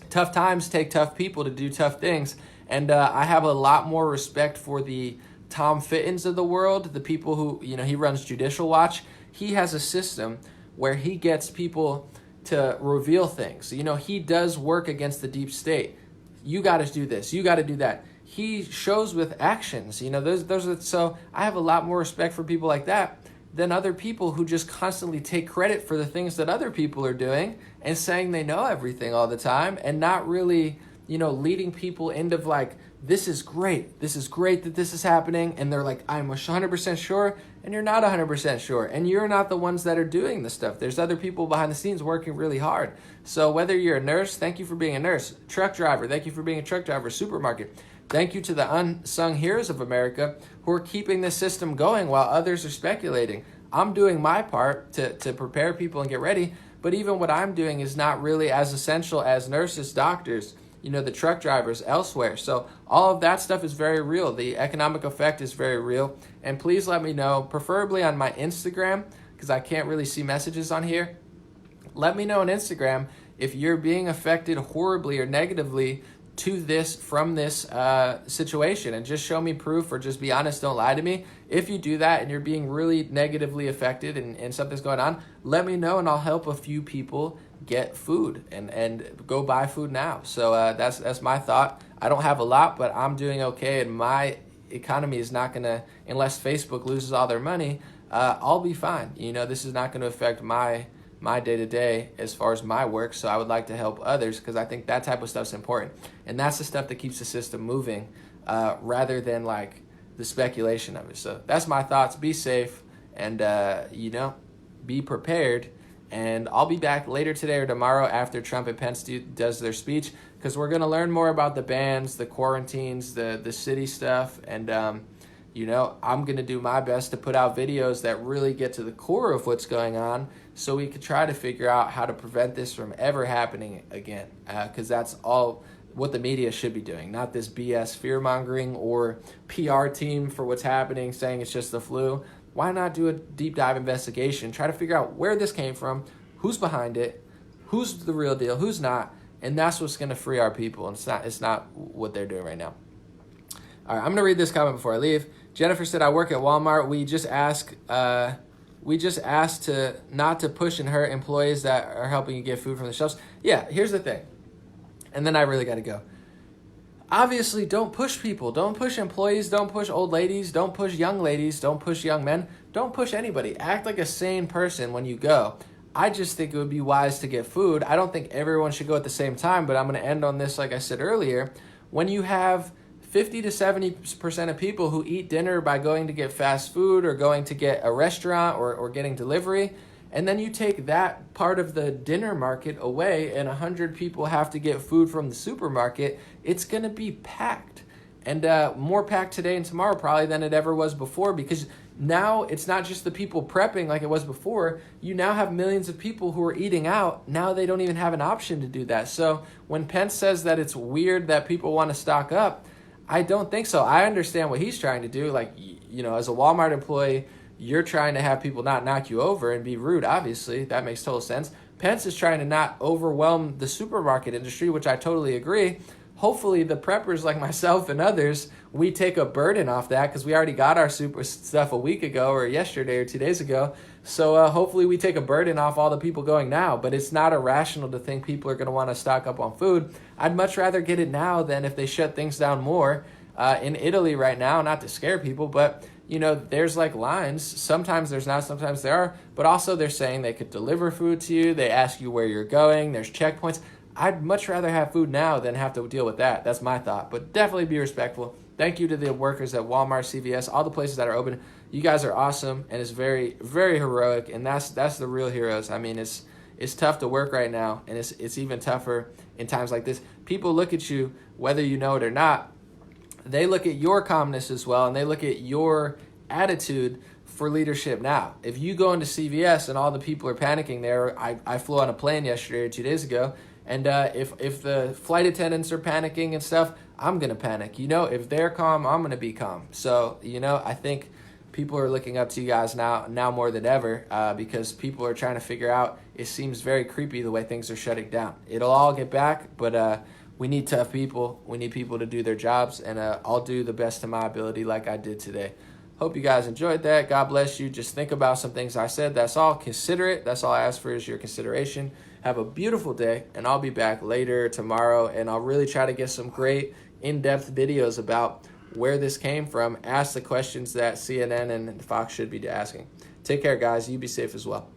tough times take tough people to do tough things. And I have a lot more respect for the Tom Fittens of the world, the people who, he runs Judicial Watch. He has a system where he gets people to reveal things. He does work against the deep state. You got to do this. You got to do that. He shows with actions. Those are, so I have a lot more respect for people like that than other people who just constantly take credit for the things that other people are doing and saying they know everything all the time, and not really, leading people into like, this is great. This is great that this is happening. And they're like, I'm 100% sure. And you're not 100% sure. And you're not the ones that are doing the stuff. There's other people behind the scenes working really hard. So whether you're a nurse, thank you for being a nurse. Truck driver, thank you for being a truck driver. Supermarket, thank you to the unsung heroes of America who are keeping this system going while others are speculating. I'm doing my part to prepare people and get ready. But even what I'm doing is not really as essential as nurses, doctors, the truck drivers elsewhere. So all of that stuff is very real. The economic effect is very real. And please let me know, preferably on my Instagram, because I can't really see messages on here. Let me know on Instagram if you're being affected horribly or negatively from this situation, and just show me proof, or just be honest, don't lie to me. If you do that and you're being really negatively affected and something's going on, let me know and I'll help a few people get food and go buy food now. So that's my thought. I don't have a lot, but I'm doing okay, and my economy is not gonna, unless Facebook loses all their money, I'll be fine. This is not going to affect my day-to-day as far as my work. So I would like to help others, because I think that type of stuff's important, and that's the stuff that keeps the system moving, rather than like the speculation of it. So that's my thoughts. Be safe, and be prepared. And I'll be back later today or tomorrow after Trump and Pence does their speech, because we're going to learn more about the bans, the quarantines, the city stuff. And, I'm going to do my best to put out videos that really get to the core of what's going on, so we could try to figure out how to prevent this from ever happening again. Because that's all what the media should be doing, not this BS fear-mongering or PR team for what's happening saying it's just the flu. Why not do a deep dive investigation, try to figure out where this came from, who's behind it, who's the real deal, who's not, and that's what's going to free our people. And it's not what they're doing right now. All right, I'm going to read this comment before I leave. Jennifer said, I work at Walmart. We just asked to not to push and hurt employees that are helping you get food from the shelves. Yeah, here's the thing. And then I really got to go. Obviously, don't push people. Don't push employees. Don't push old ladies. Don't push young ladies. Don't push young men. Don't push anybody. Act like a sane person when you go. I just think it would be wise to get food. I don't think everyone should go at the same time, but I'm going to end on this like I said earlier. When you have 50 to 70% of people who eat dinner by going to get fast food or going to get a restaurant or getting delivery, and then you take that part of the dinner market away and 100 people have to get food from the supermarket, it's going to be packed. And more packed today and tomorrow probably than it ever was before, because now it's not just the people prepping like it was before. You now have millions of people who are eating out. Now they don't even have an option to do that. So when Pence says that it's weird that people want to stock up, I don't think so. I understand what he's trying to do. Like, as a Walmart employee, you're trying to have people not knock you over and be rude, obviously. That makes total sense. Pence is trying to not overwhelm the supermarket industry, which I totally agree. Hopefully the preppers like myself and others, we take a burden off that, because we already got our super stuff a week ago or yesterday or 2 days ago. So hopefully we take a burden off all the people going now. But it's not irrational to think people are going to want to stock up on food. I'd much rather get it now than if they shut things down more. In Italy right now, not to scare people, but there's like lines. Sometimes there's not, sometimes there are, but also they're saying they could deliver food to you. They ask you where you're going. There's checkpoints. I'd much rather have food now than have to deal with that. That's my thought, but definitely be respectful. Thank you to the workers at Walmart, CVS, all the places that are open. You guys are awesome, and it's very, very heroic, and that's the real heroes. I mean, it's tough to work right now, and it's even tougher in times like this. People look at you, whether you know it or not. They look at your calmness as well, and they look at your attitude for leadership now. If you go into CVS and all the people are panicking there, I flew on a plane yesterday or 2 days ago, and if the flight attendants are panicking and stuff, I'm going to panic. If they're calm, I'm going to be calm. So, I think people are looking up to you guys now more than ever because people are trying to figure out, it seems very creepy the way things are shutting down. It'll all get back, but we need tough people. We need people to do their jobs, and I'll do the best of my ability like I did today. Hope you guys enjoyed that. God bless you. Just think about some things I said. That's all. Consider it. That's all I ask for is your consideration. Have a beautiful day, and I'll be back later tomorrow, and I'll really try to get some great in-depth videos about where this came from. Ask the questions that CNN and Fox should be asking. Take care, guys. You be safe as well.